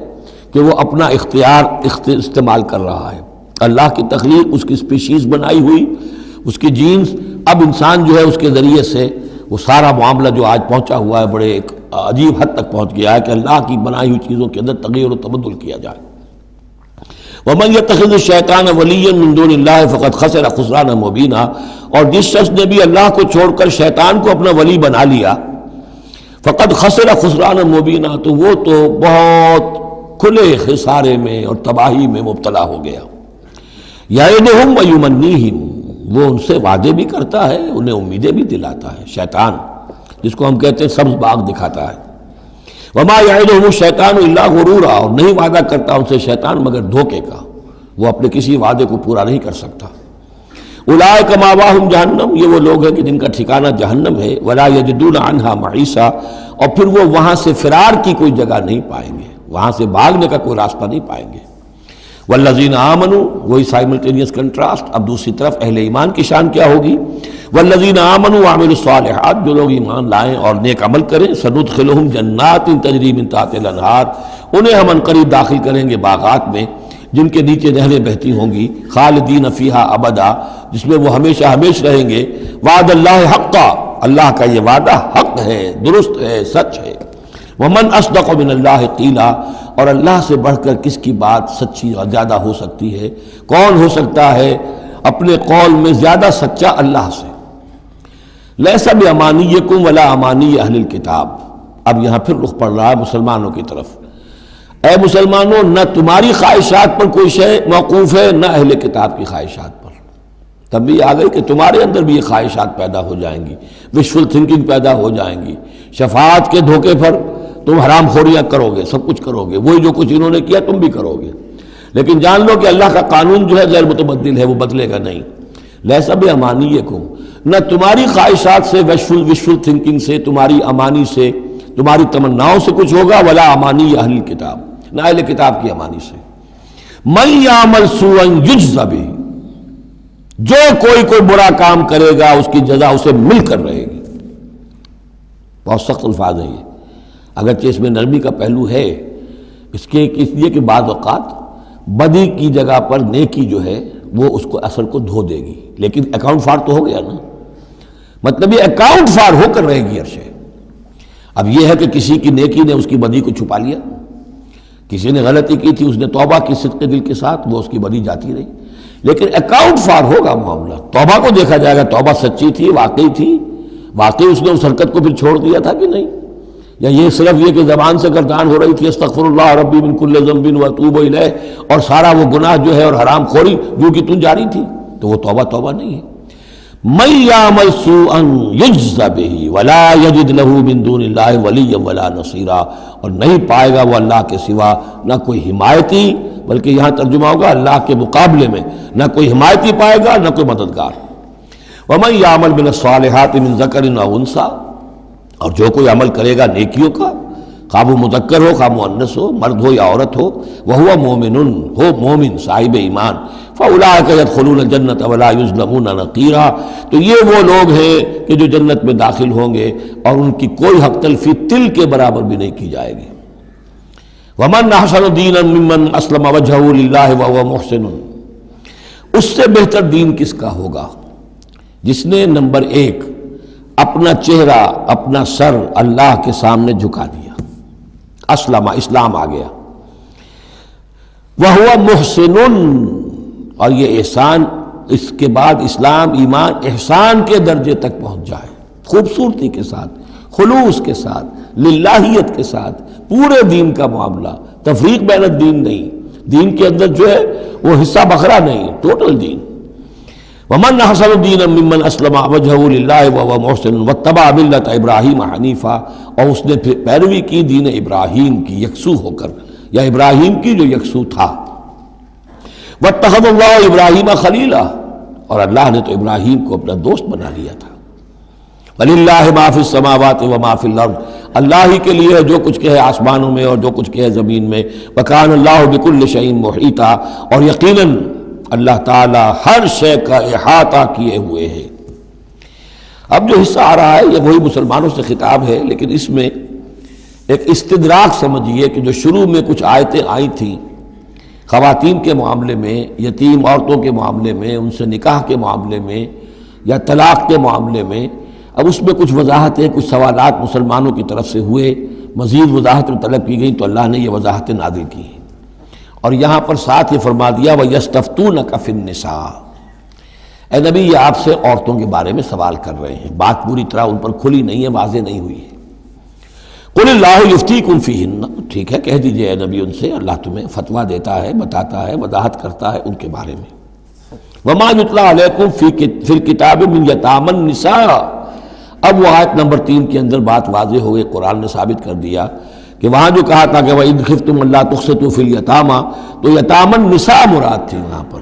B: کہ وہ اپنا اختیار استعمال کر رہا ہے۔ اللہ کی تخلیق، اس کی سپیشیز بنائی ہوئی، اس کی جینز، اب انسان جو ہے اس کے ذریعے سے وہ سارا معاملہ جو آج پہنچا ہوا ہے بڑے ایک عجیب حد تک پہنچ گیا ہے کہ اللہ کی بنائی ہوئی چیزوں کے اندر تغیر و تبدل کیا جائے۔ وَمَنْ يَتَّخِذِ الشَّيْطَانَ وَلِيًّا مِنْ دُونِ اللَّهِ فَقَدْ خَسِرَ خُسْرَانًا مُبِينًا، اور جس شخص نے بھی اللہ کو چھوڑ کر شیطان کو اپنا ولی بنا لیا، فَقَدْ خَسِرَ خُسْرَانًا مُبِينًا، تو وہ تو بہت کھلے خسارے میں اور تباہی میں مبتلا ہو گیا۔ یعدہم ویمنیہم، وہ ان سے وعدے بھی کرتا ہے، انہیں امیدیں بھی دلاتا ہے، شیطان جس کو ہم کہتے ہیں سبز باغ دکھاتا ہے۔ وما یعدہم الشیطان الا غرورا، اور نہیں وعدہ کرتا ان سے شیطان مگر دھوکے کا، وہ اپنے کسی وعدے کو پورا نہیں کر سکتا۔ اولئک مأواہم جہنم، یہ وہ لوگ ہیں کہ جن کا ٹھکانہ جہنم ہے، ولا یجدون عنہا محیصا، اور پھر وہ وہاں سے فرار کی کوئی جگہ نہیں پائیں گے، وہاں سے بھاگنے کا کوئی راستہ نہیں پائیں گے۔ والذین آمنوا، وہی سائملٹینیس کنٹراسٹ، اب دوسری طرف اہل ایمان کی شان کیا ہوگی؟ والذین آمنوا وعملوا الصالحات، جو لوگ ایمان لائیں اور نیک عمل کریں، سندخلہم جنات تجری من تحتہا الانہار، انہیں ہم عنقریب داخل کریں گے باغات میں جن کے نیچے نہریں بہتی ہوں گی، خالدین فیہا ابدا، جس میں وہ ہمیشہ ہمیش رہیں گے۔ وعد اللہ حقا، اللہ کا یہ وعدہ حق ہے، درست ہے، سچ ہے۔ ومن اصدق من اللہ قیلا، اور اللہ سے بڑھ کر کس کی بات سچی اور زیادہ ہو سکتی ہے؟ کون ہو سکتا ہے اپنے قول میں زیادہ سچا اللہ سے؟ لیس بامانیکم ولا امانی اہل الکتاب، اب یہاں پھر رخ پڑ رہا ہے مسلمانوں کی طرف۔ اے مسلمانوں، نہ تمہاری خواہشات پر کوئی شے موقوف ہے، نہ اہل کتاب کی خواہشات پر۔ تب بھی آ گئی کہ تمہارے اندر بھی یہ خواہشات پیدا ہو جائیں گی، وشفل تھنکنگ پیدا ہو جائیں گی، شفاعت کے دھوکے پر تم حرام خوریاں کرو گے، سب کچھ کرو گے، وہی جو کچھ انہوں نے کیا تم بھی کرو گے۔ لیکن جان لو کہ اللہ کا قانون جو ہے غیر متبدل ہے، وہ بدلے گا نہیں۔ لیسا بامانیکم، نہ تمہاری خواہشات سے، وشفل تھنکنگ سے، تمہاری امانی سے، تمہاری تمناؤں سے کچھ ہوگا، ولا امانی اہل کتاب، نہ اہل کتاب کی امانی سے۔ من یعمل سوءا یجز بہ، جو کوئی برا کام کرے گا اس کی جزا اسے مل کر رہے گی۔ بہت سخت الفاظ ہیں یہ، اگرچہ اس میں نرمی کا پہلو ہے، اس لیے کہ بعض اوقات بدی کی جگہ پر نیکی جو ہے وہ اس کو اثر کو دھو دے گی، لیکن اکاؤنٹ فار تو ہو گیا نا، مطلب یہ اکاؤنٹ فار ہو کر رہے گی عرش۔ اب یہ ہے کہ کسی کی نیکی نے اس کی بدی کو چھپا لیا، کسی نے غلطی کی تھی، اس نے توبہ کی صدق دل کے ساتھ، وہ اس کی بدی جاتی رہی، لیکن اکاؤنٹ فار ہوگا معاملہ۔ توبہ کو دیکھا جائے گا، توبہ سچی تھی، واقعی تھی، واقعی اس نے اس حرکت کو پھر چھوڑ دیا تھا کہ نہیں، یا یہ صرف یہ کہ زبان سے گردان ہو رہی تھی استغفر اللہ ربی من کل ذنب واتوب الیہ، اور سارا وہ گناہ جو ہے اور حرام خوری جو کہ تم جاری تھی، تو وہ توبہ نہیں ہے۔ من یعمل سوءا یجز بہ ولا یجد له من دون اللہ ولیا ولا نصیرا، اور نہیں پائے گا وہ اللہ کے سوا نہ کوئی حمایتی، بلکہ یہاں ترجمہ ہوگا اللہ کے مقابلے میں نہ کوئی حمایتی پائے گا، نہ کوئی مددگار۔ ومن یعمل من الصالحات من ذکر او انثی، اور جو کوئی عمل کرے گا نیکیوں کا، خواہ وہ مذکر ہو خواہ مؤنث ہو، مرد ہو یا عورت ہو، وہو مومن، ہو مومن صاحب ایمان، فاولئک یدخلون الجنۃ ولا یظلمون نقیرا، تو یہ وہ لوگ ہیں کہ جو جنت میں داخل ہوں گے اور ان کی کوئی حق تلفی تل کے برابر بھی نہیں کی جائے گی۔ ومن احسن دینا ممن اسلم وجہہ للہ وہو محسن، اس سے بہتر دین کس کا ہوگا جس نے نمبر 1 اپنا چہرہ، اپنا سر اللہ کے سامنے جھکا دیا، اسلم، اسلام آ گیا، وہو محسن، اور یہ احسان، اس کے بعد اسلام ایمان احسان کے درجے تک پہنچ جائے، خوبصورتی کے ساتھ، خلوص کے ساتھ، للہیت کے ساتھ، پورے دین کا معاملہ، تفریق بین الدین نہیں، دین کے اندر جو ہے وہ حصہ بکھرا نہیں، ٹوٹل دین۔ ومن احسن دینا ممن اسلم وجہہ للہ وہو محسن واتبع ملت ابراہیم حنیفا، اور اس نے پھر پیروی کی دین ابراہیم کی یکسو ہو کر، یا ابراہیم کی جو یکسو تھا۔ واتخذ اللہ ابراہیم خلیلا، اور اللہ نے تو ابراہیم کو اپنا دوست بنا لیا تھا۔ وَلِلَّهِ مَا فِي السَّمَاوَاتِ وَمَا فِي الْأَرْضِ، اللہ ہی کے لیے ہے جو کچھ کہ ہے آسمانوں میں اور جو کچھ کہ ہے زمین میں۔ وَكَانَ اللَّهُ بِكُلِّ شَيْءٍ مُحِيطًا، اور یقیناً اللہ تعالی ہر شے کا احاطہ کیے ہوئے ہے۔ اب جو حصہ آ رہا ہے یہ وہی مسلمانوں سے خطاب ہے، لیکن اس میں ایک استدراک سمجھیے کہ جو شروع میں کچھ آیتیں آئی تھیں خواتین کے معاملے میں، یتیم عورتوں کے معاملے میں، ان سے نکاح کے معاملے میں یا طلاق کے معاملے میں، اب اس میں کچھ وضاحتیں، کچھ سوالات مسلمانوں کی طرف سے ہوئے، مزید وضاحتیں طلب کی گئیں تو اللہ نے یہ وضاحتیں نازل کی ہیں، اور یہاں پر ساتھ یہ فرما دیا وَيَسْتَفْتُونَكَ فِي النِّسَاءِ، اے نبی یہ آپ سے عورتوں کے بارے میں سوال کر رہے ہیں، بات پوری طرح ان پر کھلی نہیں ہے، واضح نہیں ہوئی ہے۔ قُلِ اللَّهُ يُفْتِيكُمْ فِيهِنَّ، ٹھیک ہے کہہ دیجئے اے نبی ان سے، اللہ تمہیں فتویٰ دیتا ہے، بتاتا ہے، وضاحت کرتا ہے ان کے بارے میں۔ وَمَا يُتْلَىٰ عَلَيْكُمْ فِي الْكِتَابِ مِنْ يَتَامَى النِّسَاءِ، اب وہ آیت نمبر 3 کے اندر بات واضح ہو گئی، قرآن نے ثابت کر دیا کہ وہاں جو کہا تھا کہ وَإِنْ خِفْتُمْ أَلَّا تُقْسِطُوا فِي الْيَتَامَى، تو یتامى النساء مراد تھی وہاں پر،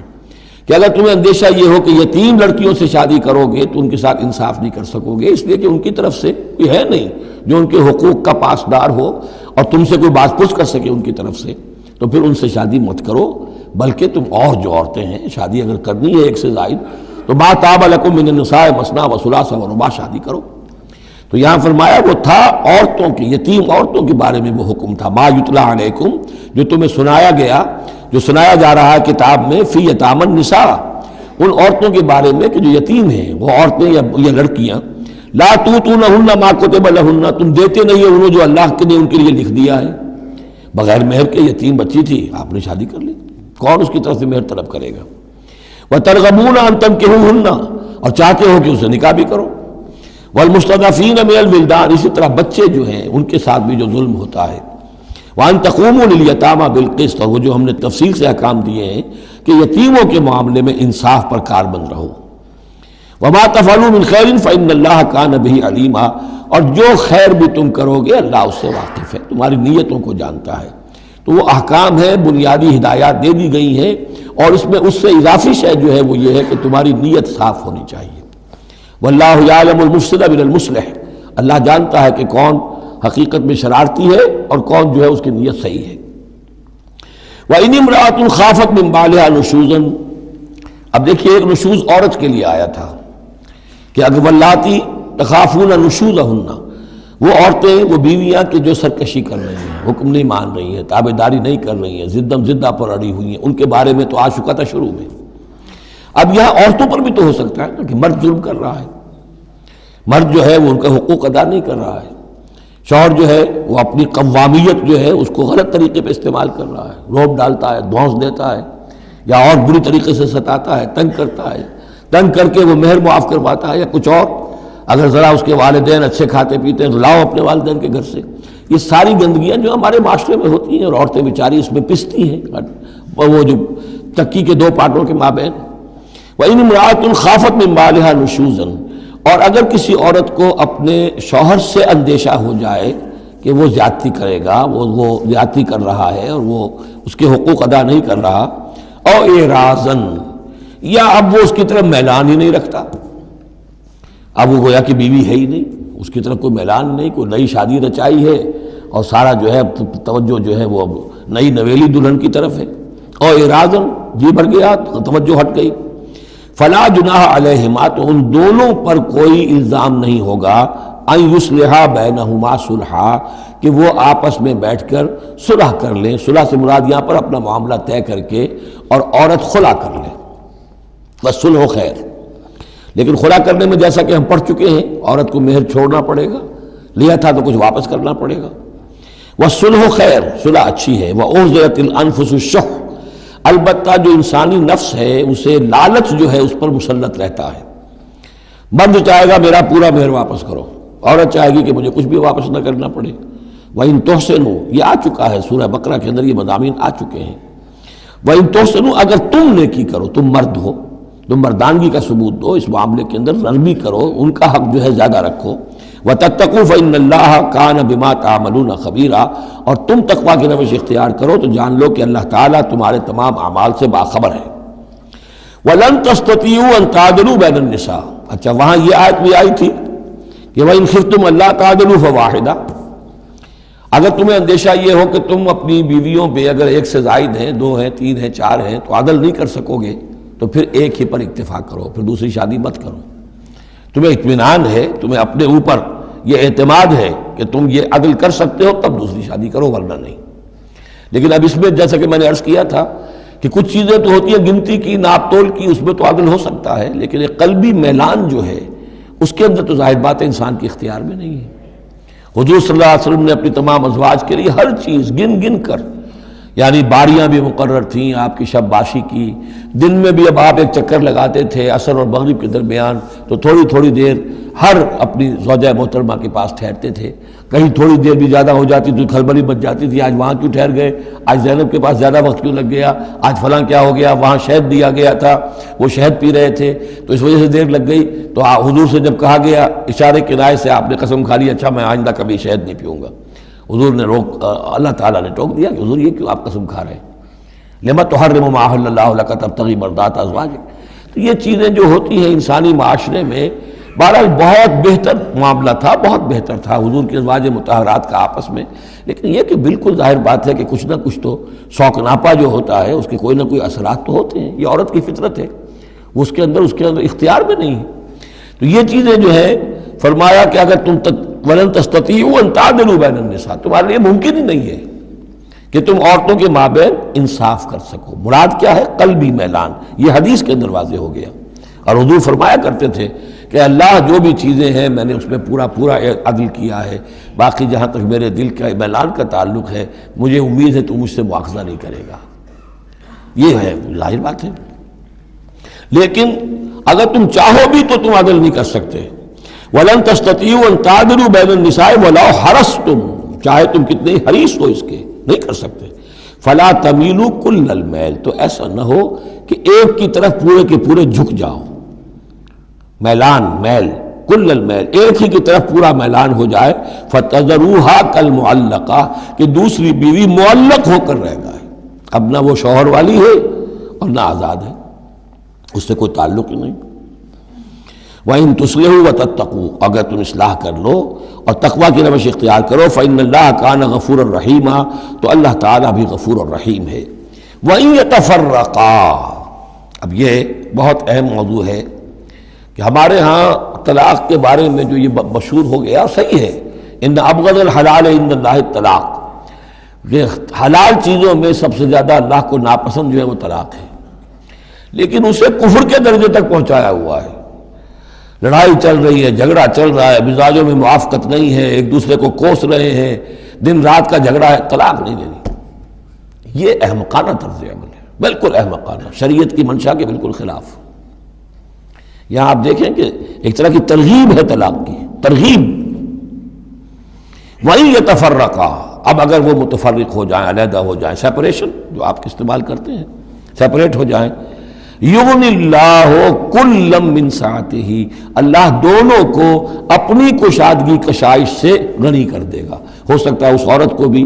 B: کہ اگر تمہیں اندیشہ یہ ہو کہ یتیم لڑکیوں سے شادی کرو گے تو ان کے ساتھ انصاف نہیں کر سکو گے، اس لیے کہ ان کی طرف سے کوئی ہے نہیں جو ان کے حقوق کا پاسدار ہو اور تم سے کوئی بات پوچھ کر سکے ان کی طرف سے، تو پھر ان سے شادی مت کرو، بلکہ تم اور جو عورتیں ہیں شادی اگر کرنی ہے ایک سے زائد تو ما طاب لکم من النساء مثنی وثلاث ورباع، شادی کرو۔ تو یہاں فرمایا وہ تھا عورتوں کی، یتیم عورتوں کے بارے میں وہ حکم تھا، ما یتلا علیکم، جو تمہیں سنایا گیا، جو سنایا جا رہا ہے کتاب میں، فی یتامى النساء، ان عورتوں کے بارے میں کہ جو یتیم ہیں، وہ عورتیں یا لڑکیاں، لا توتونہن ما کتب لہن، تم دیتے نہیں ہو انہوں جو اللہ نے ان کے لیے لکھ دیا ہے، بغیر مہر کے یتیم بچی تھی آپ نے شادی کر لی، کون اس کی طرف سے مہر طلب کرے گا؟ وترغبون ان تنکحوہن، اور چاہتے ہو کہ اسے نکاح بھی کرو، والمستضعفین من الولدان، اسی طرح بچے جو ہیں ان کے ساتھ بھی جو ظلم ہوتا ہے، وان تقوموا للیتامى بالقسط، اور وہ جو ہم نے تفصیل سے احکام دیے ہیں کہ یتیموں کے معاملے میں انصاف پر کاربند رہو، وما تفعلوا من خیر فإن اللہ کان بہ علیما، اور جو خیر بھی تم کرو گے اللہ اس سے واقف ہے، تمہاری نیتوں کو جانتا ہے۔ تو وہ احکام ہیں، بنیادی ہدایات دے دی گئی ہیں، اور اس میں اس سے اضافی شے جو ہے وہ یہ ہے کہ تمہاری نیت صاف ہونی چاہیے۔ واللہ یعلم المفسد من المصلح، اللہ جانتا ہے کہ کون حقیقت میں شرارتی ہے اور کون جو ہے اس کی نیت صحیح ہے۔ وَإِنِ امْرَأَةٌ خَافَتْ مِنْ بَعْلِهَا نُشُوزًا، اب دیکھیے ایک نشوز عورت کے لیے آیا تھا کہ اگر واللاتی تخافون نشوزہن، وہ عورتیں، وہ بیویاں کہ جو سرکشی کر رہی ہیں، حکم نہیں مان رہی ہیں، تابعداری نہیں کر رہی ہیں، زدہ پر اڑی ہوئی ہیں، ان کے بارے میں تو آ چکا تھا شروع میں۔ اب یہاں عورتوں پر بھی تو ہو سکتا ہے کہ مرد ظلم کر رہا ہے، مرد جو ہے وہ ان کا حقوق ادا نہیں کر رہا ہے، شوہر جو ہے وہ اپنی قوامیت جو ہے اس کو غلط طریقے پہ استعمال کر رہا ہے، روب ڈالتا ہے، دھونس دیتا ہے، یا اور بری طریقے سے ستاتا ہے، تنگ کرتا ہے، تنگ کر کے وہ مہر معاف کرواتا ہے یا کچھ اور۔ اگر ذرا اس کے والدین اچھے کھاتے پیتے ہیں تو لاؤ اپنے والدین کے گھر سے۔ یہ ساری گندگیاں جو ہمارے معاشرے میں ہوتی ہیں اور عورتیں بیچاری اس میں پستی ہیں، وہ جو چکی کے دو پارٹوں کے مابین۔ وَإِنِ امْرَأَةٌ خَافَتْ مِنْ بَعْلِهَا نُشُوزًا، اور اگر کسی عورت کو اپنے شوہر سے اندیشہ ہو جائے کہ وہ زیادتی کرے گا، وہ زیادتی کر رہا ہے اور وہ اس کے حقوق ادا نہیں کر رہا، او اعراضاً، یا اب وہ اس کی طرف میلان ہی نہیں رکھتا، اب وہ گویا کہ بیوی ہے ہی نہیں، اس کی طرف کوئی میلان نہیں، کوئی نئی شادی رچائی ہے اور سارا جو ہے توجہ جو ہے وہ اب نئی نویلی دلہن کی طرف ہے، اور اعراضاً جی بھر گیا، توجہ ہٹ گئی، فلا جناح علیہما، تو ان دونوں پر کوئی الزام نہیں ہوگا، ان یصلحا بینہما صلحا، کہ وہ آپس میں بیٹھ کر صلح کر لیں۔ صلح سے مراد یہاں پر اپنا معاملہ طے کر کے اور عورت خلا کر لے، والصلح خیر۔ لیکن خلا کرنے میں جیسا کہ ہم پڑھ چکے ہیں، عورت کو مہر چھوڑنا پڑے گا، لیا تھا تو کچھ واپس کرنا پڑے گا۔ والصلح خیر، صلح اچھی ہے۔ وَأُحْضِرَتِ الْأَنفُسُ الشُّحَّ، البتہ جو انسانی نفس ہے اسے لالچ جو ہے اس پر مسلط رہتا ہے۔ مرد چاہے گا میرا پورا مہر واپس کرو، عورت چاہے گی کہ مجھے کچھ بھی واپس نہ کرنا پڑے۔ وَإِن تُحْسِنُوا، یہ آ چکا ہے سورہ بقرہ کے اندر، یہ مضامین آ چکے ہیں۔ وَإِن تُحْسِنُوا، اگر تم نیکی کرو، تم مرد ہو، تم مردانگی کا ثبوت دو، اس معاملے کے اندر نرمی کرو، ان کا حق جو ہے زیادہ رکھو۔ وَتَتَّقُوا فَإِنَّ اللَّهَ كَانَ بِمَا تَعْمَلُونَ خَبِيرًا، اور تم تقویٰ کی روش اختیار کرو تو جان لو کہ اللہ تعالیٰ تمہارے تمام اعمال سے باخبر ہے۔ وَلَن تَسْتَطِيعُوا أَن تَعْدِلُوا بَيْنَ النِّسَاءِ، اچھا وہاں یہ آیت بھی آئی تھی کہ وَإِنْ خِفْتُمْ أَلَّا تَعْدِلُوا فَوَاحِدَةً، اگر تمہیں اندیشہ یہ ہو کہ تم اپنی بیویوں پہ اگر ایک سے زائد ہیں، دو ہیں، تین ہیں، چار ہیں، تو عدل نہیں کر سکو گے تو پھر ایک ہی پر اکتفا کرو، پھر دوسری شادی مت کرو۔ تمہیں اطمینان ہے، تمہیں اپنے اوپر یہ اعتماد ہے کہ تم یہ عدل کر سکتے ہو تب دوسری شادی کرو، ورنہ نہیں۔ لیکن اب اس میں جیسا کہ میں نے عرض کیا تھا کہ کچھ چیزیں تو ہوتی ہیں گنتی کی، ناپ تول کی، اس میں تو عدل ہو سکتا ہے، لیکن ایک قلبی میلان جو ہے اس کے اندر تو ظاہر بات ہے انسان کے اختیار میں نہیں ہے۔ حضور صلی اللہ علیہ وسلم نے اپنی تمام ازواج کے لیے ہر چیز گن گن کر، یعنی باریاں بھی مقرر تھیں آپ کی شب باشی کی، دن میں بھی اب آپ ایک چکر لگاتے تھے عصر اور مغرب کے درمیان، تو تھوڑی تھوڑی دیر ہر اپنی زوجہ محترمہ کے پاس ٹھہرتے تھے، کہیں تھوڑی دیر بھی زیادہ ہو جاتی تو کھلبلی مچ جاتی تھی، آج وہاں کیوں ٹھہر گئے، آج زینب کے پاس زیادہ وقت کیوں لگ گیا، آج فلاں کیا ہو گیا، وہاں شہد دیا گیا تھا وہ شہد پی رہے تھے تو اس وجہ سے دیر لگ گئی۔ تو حضور سے جب کہا گیا اشارے کنائے سے آپ نے قسم کھا لی اچھا میں آئندہ کبھی شہد نہیں پیوں گا، حضور نے اللہ تعالیٰ نے ٹوک دیا کہ حضور یہ کیوں آپ قسم کھا رہے ہیں، لما تحرم ما احل اللہ لک تبتغی مرضات ازواجک۔ تو یہ چیزیں جو ہوتی ہیں انسانی معاشرے میں، بہرحال بہت بہتر معاملہ تھا، بہت بہتر تھا حضور کی ازواج مطہرات کا آپس میں، لیکن یہ کہ بالکل ظاہر بات ہے کہ کچھ نہ کچھ تو شوق ناپا جو ہوتا ہے اس کے کوئی نہ کوئی اثرات تو ہوتے ہیں، یہ عورت کی فطرت ہے، وہ اس کے اندر اختیار میں نہیں ہے۔ تو یہ چیزیں جو ہے فرمایا کہ اگر تم وَلَن تَسْتَطِيعُوا أَن تَعْدِلُوا بَيْنَ النِّسَاءِ، تمہارے لیے ممکن ہی نہیں ہے کہ تم عورتوں کے مابین انصاف کر سکو۔ مراد کیا ہے؟ قلبی میلان، یہ حدیث کے اندر واضح ہو گیا۔ اور حضور فرمایا کرتے تھے کہ اللہ جو بھی چیزیں ہیں میں نے اس میں پورا عدل کیا ہے، باقی جہاں تک میرے دل کا میلان کا تعلق ہے مجھے امید ہے تو مجھ سے مواخذہ نہیں کرے گا، یہ ہے ظاہر بات ہے۔ لیکن اگر تم چاہو بھی تو تم عدل نہیں کر سکتے۔ وَلَن تَسْتَطِيعُوا أَن تَعْدِلُوا بَيْنَ النِّسَاءِ وَلَوْ حَرَصْتُمْ، چاہے تم کتنے حریص ہو اس کے نہیں کر سکتے۔ فَلَا تَمِيلُوا كُلَّ الْمَيْلِ، تو ایسا نہ ہو کہ ایک کی طرف پورے کے پورے جھک جاؤ، میلان، میل، کل المیل، ایک ہی کی طرف پورا میلان ہو جائے، فَتَذَرُوهَا كَالْمُعَلَّقَةِ کہ دوسری بیوی معلق ہو کر رہ گئے، اب نہ وہ شوہر والی ہے اور نہ آزاد ہے، اس سے کوئی تعلق ہی نہیں۔ وَإِن تُصْلِحُوا وَتَتَّقُوا اگر تم اصلاح کر لو اور تقوی کی روش اختیار کرو، فَإِنَّ اللَّهَ كَانَ غَفُورًا رَحِيمًا تو اللہ تعالیٰ بھی غفور الرحیم ہے۔ وَإِن يَتَفَرَّقَا اب یہ بہت اہم موضوع ہے کہ ہمارے ہاں طلاق کے بارے میں جو یہ مشہور ہو گیا صحیح ہے، ان ابغض الحلال عند اللہ الطلاق، یہ حلال چیزوں میں سب سے زیادہ اللہ کو ناپسند جو ہے وہ طلاق ہے، لیکن اسے کفر کے درجے تک پہنچایا ہوا ہے۔ لڑائی چل رہی ہے، جھگڑا چل رہا ہے، مزاجوں میں موافقت نہیں ہے، ایک دوسرے کو کوس رہے ہیں، دن رات کا جھگڑا ہے، طلاق نہیں دینی، یہ احمقانہ طرز عمل ہے، بالکل احمقانہ، شریعت کی منشا کے بالکل خلاف۔ یہاں آپ دیکھیں کہ ایک طرح کی ترغیب ہے طلاق کی، ترغیب۔ وَإِن يَتَفَرَّقَا اب اگر وہ متفرق ہو جائیں، علیحدہ ہو جائیں، سیپریشن جو آپ استعمال کرتے ہیں، سیپریٹ ہو جائیں، یغنی اللہ کلا من سعتہ اللہ دونوں کو اپنی کشادگی کشائش سے غنی کر دے گا۔ ہو سکتا ہے اس عورت کو بھی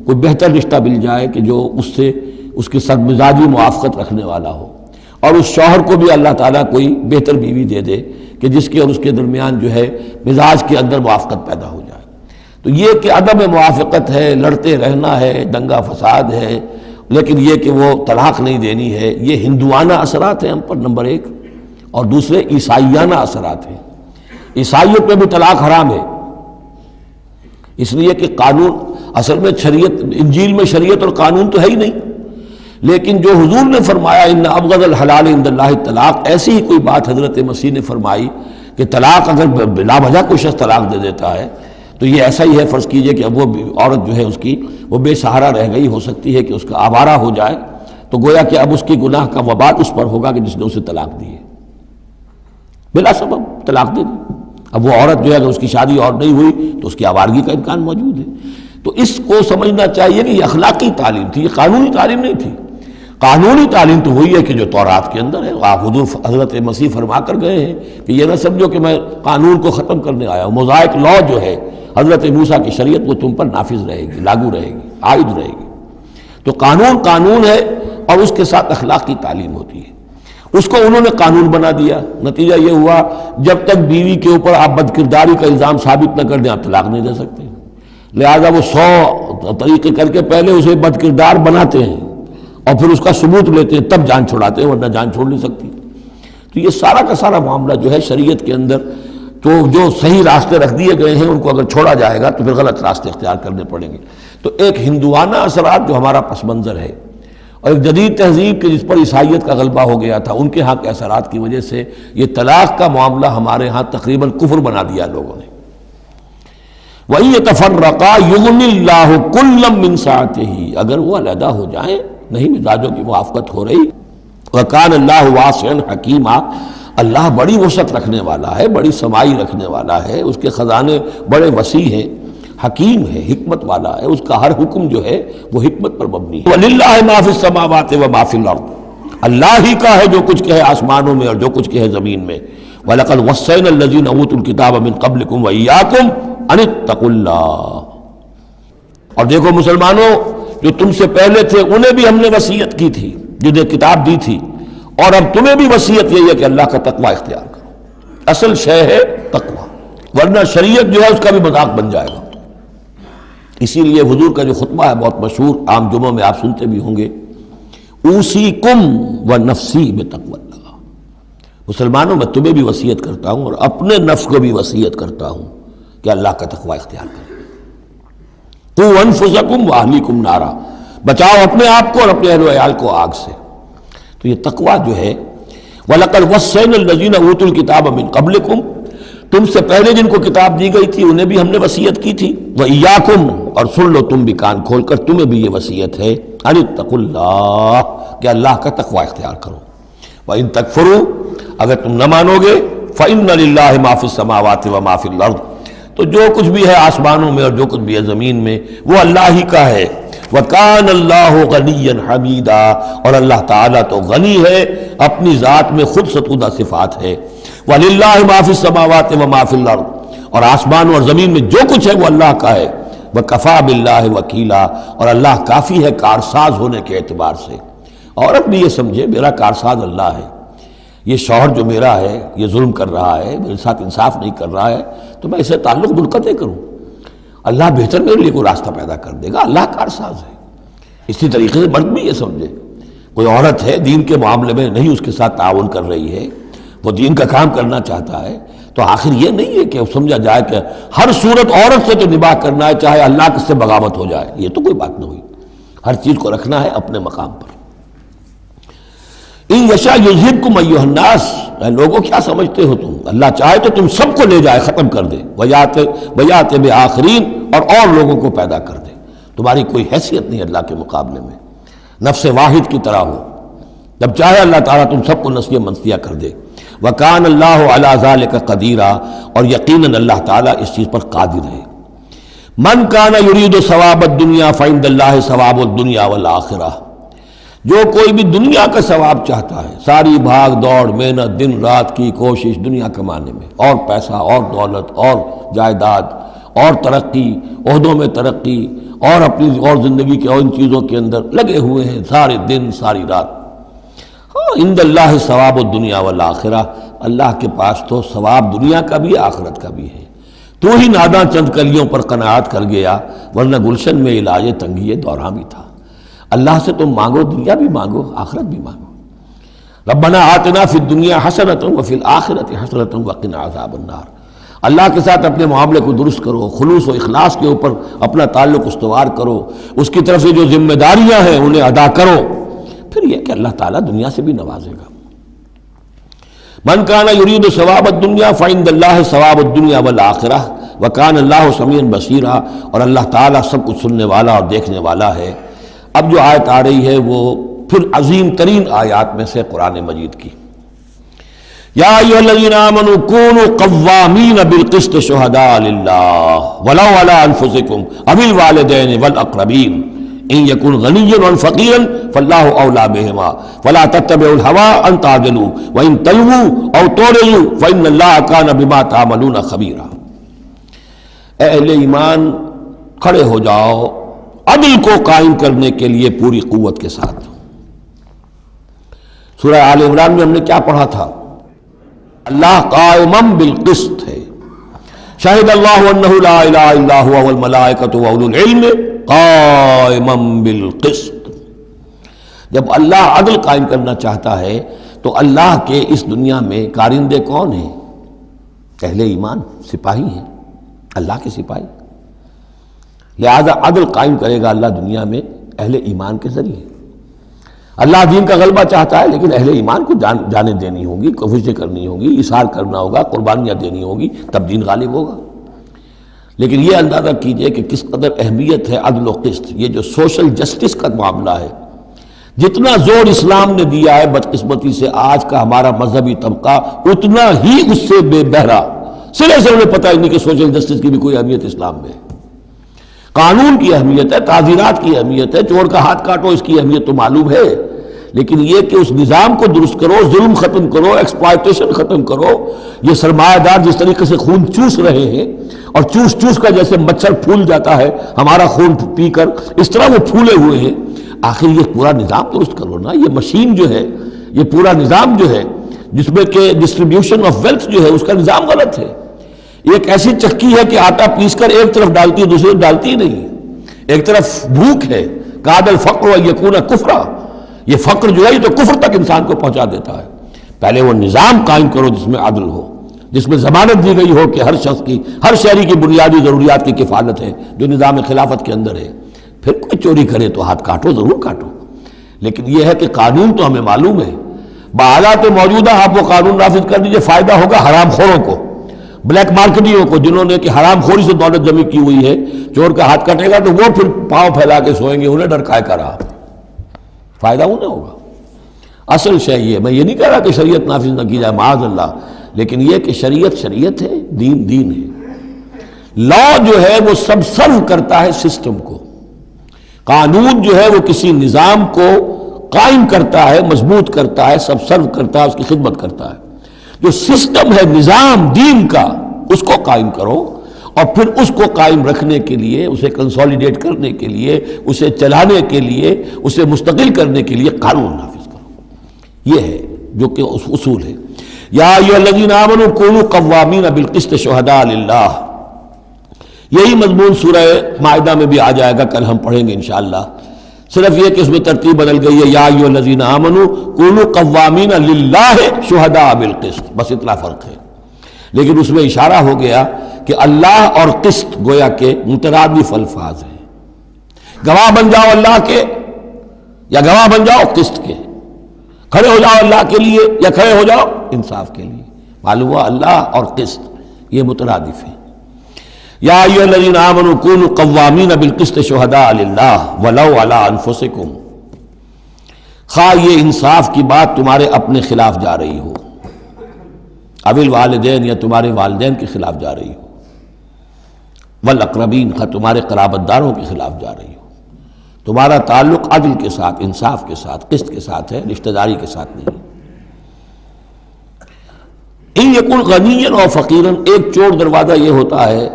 B: کوئی بہتر رشتہ مل جائے کہ جو اس سے اس کی سخت مزاجی موافقت رکھنے والا ہو، اور اس شوہر کو بھی اللہ تعالیٰ کوئی بہتر بیوی دے دے کہ جس کے اور اس کے درمیان جو ہے مزاج کے اندر موافقت پیدا ہو جائے۔ تو یہ کہ عدم موافقت ہے، لڑتے رہنا ہے، دنگا فساد ہے، لیکن یہ کہ وہ طلاق نہیں دینی ہے، یہ ہندوانہ اثرات ہیں ہم پر نمبر ایک، اور دوسرے عیسائیانہ اثرات ہیں۔ عیسائیت پہ بھی طلاق حرام ہے، اس لیے کہ قانون اصل میں شریعت، انجیل میں شریعت اور قانون تو ہے ہی نہیں، لیکن جو حضور نے فرمایا ان ابغض الحلال عند اللہ الطلاق، ایسی ہی کوئی بات حضرت مسیح نے فرمائی کہ طلاق اگر بلا وجہ کوئی شخص طلاق دے دیتا ہے تو یہ ایسا ہی ہے، فرض کیجئے کہ اب وہ عورت جو ہے اس کی وہ بے سہارا رہ گئی، ہو سکتی ہے کہ اس کا آوارہ ہو جائے، تو گویا کہ اب اس کی گناہ کا وبال اس پر ہوگا کہ جس نے اسے طلاق دی ہے، بلا سبب طلاق دے دی۔ اب وہ عورت جو ہے اگر اس کی شادی اور نہیں ہوئی تو اس کی آوارگی کا امکان موجود ہے۔ تو اس کو سمجھنا چاہیے کہ یہ اخلاقی تعلیم تھی، یہ قانونی تعلیم نہیں تھی۔ قانونی تعلیم تو وہی ہے کہ جو تورات کے اندر ہے، آپ حضور حضرت مسیح فرما کر گئے ہیں کہ یہ نہ سمجھو کہ میں قانون کو ختم کرنے آیا ہوں، موزائک لا جو ہے حضرت موسیٰ کی شریعت وہ تم پر نافذ رہے گی، لاگو رہے گی، عائد رہے گی۔ تو قانون قانون ہے اور اس کے ساتھ اخلاقی تعلیم ہوتی ہے، اس کو انہوں نے قانون بنا دیا، نتیجہ یہ ہوا جب تک بیوی کے اوپر آپ بد کرداری کا الزام ثابت نہ کر دیں آپ طلاق نہیں دے سکتے، لہذا وہ 100 طریقے کر کے پہلے اسے بد کردار بناتے ہیں اور پھر اس کا ثبوت لیتے ہیں، تب جان چھڑاتے ہیں، ورنہ جان چھوڑ نہیں سکتی۔ تو یہ سارا کا سارا معاملہ جو ہے شریعت کے اندر تو جو صحیح راستے رکھ دیے گئے ہیں ان کو اگر چھوڑا جائے گا تو پھر غلط راستے اختیار کرنے پڑیں گے۔ تو ایک ہندوانہ اثرات جو ہمارا پس منظر ہے، اور ایک جدید تہذیب کے جس پر عیسائیت کا غلبہ ہو گیا تھا، ان کے ہاں کے اثرات کی وجہ سے یہ طلاق کا معاملہ ہمارے ہاں تقریباً کفر بنا دیا لوگوں نے۔ وَإِن يَتَفَرَّقَا يُغْنِ اللَّهُ كُلًّا مِّن سَعَتِهِ اگر وہ علیحدہ ہو جائیں، نہیں مزاجوں کی موافقت ہو رہی، وَكَانَ اللَّهُ وَاسِعًا حَكِيمًا اللہ بڑی وسعت رکھنے والا ہے، بڑی سمائی رکھنے والا ہے، اس کے خزانے بڑے وسیع ہیں، حکیم ہے، حکمت والا ہے، اس کا ہر حکم جو ہے وہ حکمت پر مبنی ہے۔ وَلِلَّهِ مَا فِي السَّمَاوَاتِ وَمَا فِي الْأَرْضِ اللہ ہی کا ہے جو کچھ کہ ہے آسمانوں میں اور جو کچھ کہ ہے زمین میں۔ وَلَقَدْ وَصَّيْنَا الَّذِينَ أُوتُوا الْكِتَابَ مِن قَبْلِكُمْ وَإِيَّاكُمْ أَنِ اتَّقُوا اللَّهَ اور دیکھو مسلمانوں، جو تم سے پہلے تھے انہیں بھی ہم نے وصیت کی تھی، جنہیں کتاب دی تھی، اور اب تمہیں بھی وصیت یہی ہے کہ اللہ کا تقوی اختیار کرو۔ اصل شے ہے تقوی، ورنہ شریعت جو ہے اس کا بھی مذاق بن جائے گا۔ اسی لیے حضور کا جو خطبہ ہے بہت مشہور، عام جمعوں میں آپ سنتے بھی ہوں گے، اوصیکم ونفسی بتقوی اللہ، مسلمانوں میں تمہیں بھی وصیت کرتا ہوں اور اپنے نفس کو بھی وصیت کرتا ہوں کہ اللہ کا تقوی اختیار کرو۔ قوا انفسکم واہلیکم نارا، بچاؤ اپنے آپ کو اور اپنے اہل و عیال کو آگ سے۔ تو یہ تقوی جو ہے، وَلَقَدْ وَصَّيْنَا الَّذِينَ أُوتُوا الْكِتَابَ مِن قَبْلِكُمْ تم سے پہلے جن کو کتاب دی گئی تھی انہیں بھی ہم نے وصیت کی تھی، وَإِيَّاكُمْ اور سن لو تم بھی کان کھول کر، تمہیں بھی یہ وصیت ہے، أَنِ اتَّقُوا اللَّهَ کہ اللہ کا تقوی اختیار کرو۔ وَإِن تَكْفُرُوا اگر تم نہ مانو گے، فَإِنَّ لِلَّهِ مَا فِي السَّمَاوَاتِ وَمَا فِي الْأَرْضِ تو جو کچھ بھی ہے آسمانوں میں اور جو کچھ بھی ہے زمین میں وہ اللہ ہی کا ہے۔ وَكَانَ اللَّهُ غَنِيًّا حَمِيدًا اور اللہ تعالیٰ تو غنی ہے، اپنی ذات میں خود ستودہ صفات ہے۔ وَلِلَّهِ مَا فِي السَّمَاوَاتِ وَمَا فِي الْأَرْضِ، اور آسمانوں اور زمین میں جو کچھ ہے وہ اللہ کا ہے، وَكَفَى بِاللَّهِ وَكِيلًا، اور اللہ کافی ہے کارساز ہونے کے اعتبار سے۔ عورت بھی یہ سمجھے میرا کارساز اللہ ہے، یہ شوہر جو میرا ہے یہ ظلم کر رہا ہے، میرے ساتھ انصاف نہیں کر رہا ہے، تو میں اسے تعلق منقطع کروں، اللہ بہتر میرے لیے کوئی راستہ پیدا کر دے گا، اللہ کارساز ہے۔ اسی طریقے سے مرد بھی یہ سمجھے، کوئی عورت ہے دین کے معاملے میں نہیں اس کے ساتھ تعاون کر رہی ہے، وہ دین کا کام کرنا چاہتا ہے، تو آخر یہ نہیں ہے کہ سمجھا جائے کہ ہر صورت عورت سے تو نباہ کرنا ہے چاہے اللہ کس سے بغاوت ہو جائے، یہ تو کوئی بات نہ ہوئی، ہر چیز کو رکھنا ہے اپنے مقام پر۔ ان یشاء یذہبکم ایھا الناس، اے لوگوں کیا سمجھتے ہو تم، اللہ چاہے تو تم سب کو لے جائے، ختم کر دے، ویات بآخرین، اور لوگوں کو پیدا کر دے، تمہاری کوئی حیثیت نہیں اللہ کے مقابلے میں، نفس واحد کی طرح ہو، جب چاہے اللہ تعالیٰ تم سب کو نسیہ منسیہ کر دے۔ وَكَانَ اللَّهُ عَلَى ذَلِكَ قَدِيرًا، اور یقیناً اللہ تعالیٰ اس چیز پر قادر ہے۔ مَنْ كَانَ يُرِيدُ ثَوَابَ الدُّنْيَا فَعِندَ اللَّهِ ثَوَابُ الدُّنْيَا وَالْآخِرَةِ، جو کوئی بھی دنیا کا ثواب چاہتا ہے، ساری بھاگ دوڑ محنت دن رات کی کوشش دنیا کمانے میں، اور پیسہ اور دولت اور جائیداد اور ترقی، عہدوں میں ترقی، اور اپنی اور زندگی کے اور ان چیزوں کے اندر لگے ہوئے ہیں سارے دن ساری رات، عند اللہ ثواب الدنیا والآخرہ، اللہ کے پاس تو ثواب دنیا کا بھی آخرت کا بھی ہے۔ تو ہی ناداں چند کلیوں پر قناعت کر گیا، ورنہ گلشن میں علاج تنگی دوراں بھی تھا۔ اللہ سے تم مانگو، دنیا بھی مانگو آخرت بھی مانگو۔ ربنا آتنا فی الدنیا حسنۃ وفی الآخرۃ حسنۃ وقنا عذاب النار، اللہ کے ساتھ اپنے معاملے کو درست کرو، خلوص و اخلاص کے اوپر اپنا تعلق استوار کرو، اس کی طرف سے جو ذمہ داریاں ہیں انہیں ادا کرو، پھر یہ کہ اللہ تعالیٰ دنیا سے بھی نوازے گا۔ من کان یرید ثواب الدنیا فعند اللہ ثواب الدنیا والآخرہ وکان اللہ سمیعا بصیرا، اور اللہ تعالیٰ سب کچھ سننے والا اور دیکھنے والا ہے۔ اب جو آیت آ رہی ہے وہ پھر عظیم ترین آیات میں سے قرآن مجید کی، یا ایھا الذین آمنوا کونوا قوامین بالقسط شہداء للہ ولو علی انفسکم او الوالدین والاقربین ان یکن غنیا او فقیرا فاللہ اولی بہما فلا تتبعوا الہوی ان تعدلوا وان تلووا او تعرضوا فان اللہ کان بما تعملون خبیرا۔ اے اہل ایمان کھڑے ہو جاؤ عدل کو قائم کرنے کے لیے پوری قوت کے ساتھ۔ سورہ آل عمران میں ہم نے کیا پڑھا تھا؟ اللہ قائما بالقسط ہے، شہد اللہ انہ لا الہ الا هو والملائکۃ واولو العلم قائما بالقسط۔ جب اللہ عدل قائم کرنا چاہتا ہے تو اللہ کے اس دنیا میں کارندے کون ہیں؟ اہل ایمان، سپاہی ہیں، اللہ کے سپاہی، لہذا عدل قائم کرے گا اللہ دنیا میں اہل ایمان کے ذریعے۔ اللہ دین کا غلبہ چاہتا ہے لیکن اہل ایمان کو جانیں دینی ہوگی، کوششیں کرنی ہوگی، اظہار کرنا ہوگا، قربانیاں دینی ہوگی، تب دین غالب ہوگا۔ لیکن یہ اندازہ کیجئے کہ کس قدر اہمیت ہے عدل و قسط، یہ جو سوشل جسٹس کا معاملہ ہے، جتنا زور اسلام نے دیا ہے بدقسمتی سے آج کا ہمارا مذہبی طبقہ اتنا ہی اس سے بے بہرا، سرے سے انہیں پتہ ہی نہیں کہ سوشل جسٹس کی بھی کوئی اہمیت اسلام میں ہے۔ قانون کی اہمیت ہے، تعزیرات کی اہمیت ہے، چور کا ہاتھ کاٹو اس کی اہمیت تو معلوم ہے، لیکن یہ کہ اس نظام کو درست کرو، ظلم ختم کرو، ایکسپلائٹیشن ختم کرو، یہ سرمایہ دار جس طریقے سے خون چوس رہے ہیں اور چوس چوس کر جیسے مچھر پھول جاتا ہے ہمارا خون پی کر، اس طرح وہ پھولے ہوئے ہیں، آخر یہ پورا نظام درست کرو نا۔ یہ مشین جو ہے، یہ پورا نظام جو ہے جس میں کہ ڈسٹریبیوشن آف ویلتھ جو ہے اس کا نظام غلط ہے۔ ایک ایسی چکی ہے کہ آٹا پیس کر ایک طرف ڈالتی ہے دوسری طرف ڈالتی ہی نہیں، ایک طرف بھوک ہے، کاد الفقر و یکون کفرا، یہ فقر جو ہے یہ تو کفر تک انسان کو پہنچا دیتا ہے۔ پہلے وہ نظام قائم کرو جس میں عدل ہو، جس میں ضمانت دی گئی ہو کہ ہر شخص کی، ہر شہری کی بنیادی ضروریات کی کفالت ہے جو نظام خلافت کے اندر ہے۔ پھر کوئی چوری کرے تو ہاتھ کاٹو، ضرور کاٹو، لیکن یہ ہے کہ قانون تو ہمیں معلوم ہے، بحالات موجودہ آپ وہ قانون نافذ کر دیجئے، فائدہ ہوگا حرام خوروں کو، بلیک مارکیٹیوں کو، جنہوں نے کہ حرام خوری سے دولت جمع کی ہوئی ہے۔ چور کا ہاتھ کٹے گا تو وہ پھر پاؤں پھیلا کے سوئیں گے، انہیں ڈر کائے کا رہا، فائدہ انہیں ہوگا۔ اصل شے یہ، میں یہ نہیں کہہ رہا کہ شریعت نافذ نہ کی جائے معاذ اللہ، لیکن یہ کہ شریعت شریعت ہے، دین دین ہے۔ لا جو ہے وہ سب سرو کرتا ہے سسٹم کو، قانون جو ہے وہ کسی نظام کو قائم کرتا ہے، مضبوط کرتا ہے، سب سرو کرتا ہے، اس کی خدمت کرتا ہے۔ جو سسٹم ہے نظام دین کا اس کو قائم کرو، اور پھر اس کو قائم رکھنے کے لیے، اسے کنسولیڈیٹ کرنے کے لیے، اسے چلانے کے لیے، اسے مستقل کرنے کے لیے قانون نافذ کرو۔ یہ ہے جو کہ اصول ہے۔ یا ایھا الذین آمنوا کونوا قوامین بالقسط شہداء للہ، یہی مضمون سورہ مائدہ میں بھی آ جائے گا، کل ہم پڑھیں گے انشاءاللہ۔ صرف یہ کہ اس میں ترتیب بدل گئی ہے، یا ایھا الذین آمنوا کونوا قوامین للہ شہداء بالقسط، بس اتنا فرق ہے۔ لیکن اس میں اشارہ ہو گیا کہ اللہ اور قسط گویا کہ مترادف الفاظ ہیں۔ گواہ بن جاؤ اللہ کے یا گواہ بن جاؤ قسط کے، کھڑے ہو جاؤ اللہ کے لیے یا کھڑے ہو جاؤ انصاف کے لیے۔ معلوم ہوا اللہ اور قسط یہ مترادف ہیں۔ یا ایھا الذین آمنوا کونوا قوامین بالقسط شہداء للہ ولو علی انفسکم، خواہ یہ انصاف کی بات تمہارے اپنے خلاف جا رہی ہو، اوی الوالدین یا تمہارے والدین کے خلاف جا رہی ہو، والاقربین خواہ تمہارے قرابت داروں کے خلاف جا رہی ہو۔ تمہارا تعلق عدل کے ساتھ، انصاف کے ساتھ، قسط کے ساتھ ہے، رشتہ داری کے ساتھ نہیں۔ ان یکن غنیا اور فقیرا، ایک چور دروازہ یہ ہوتا ہے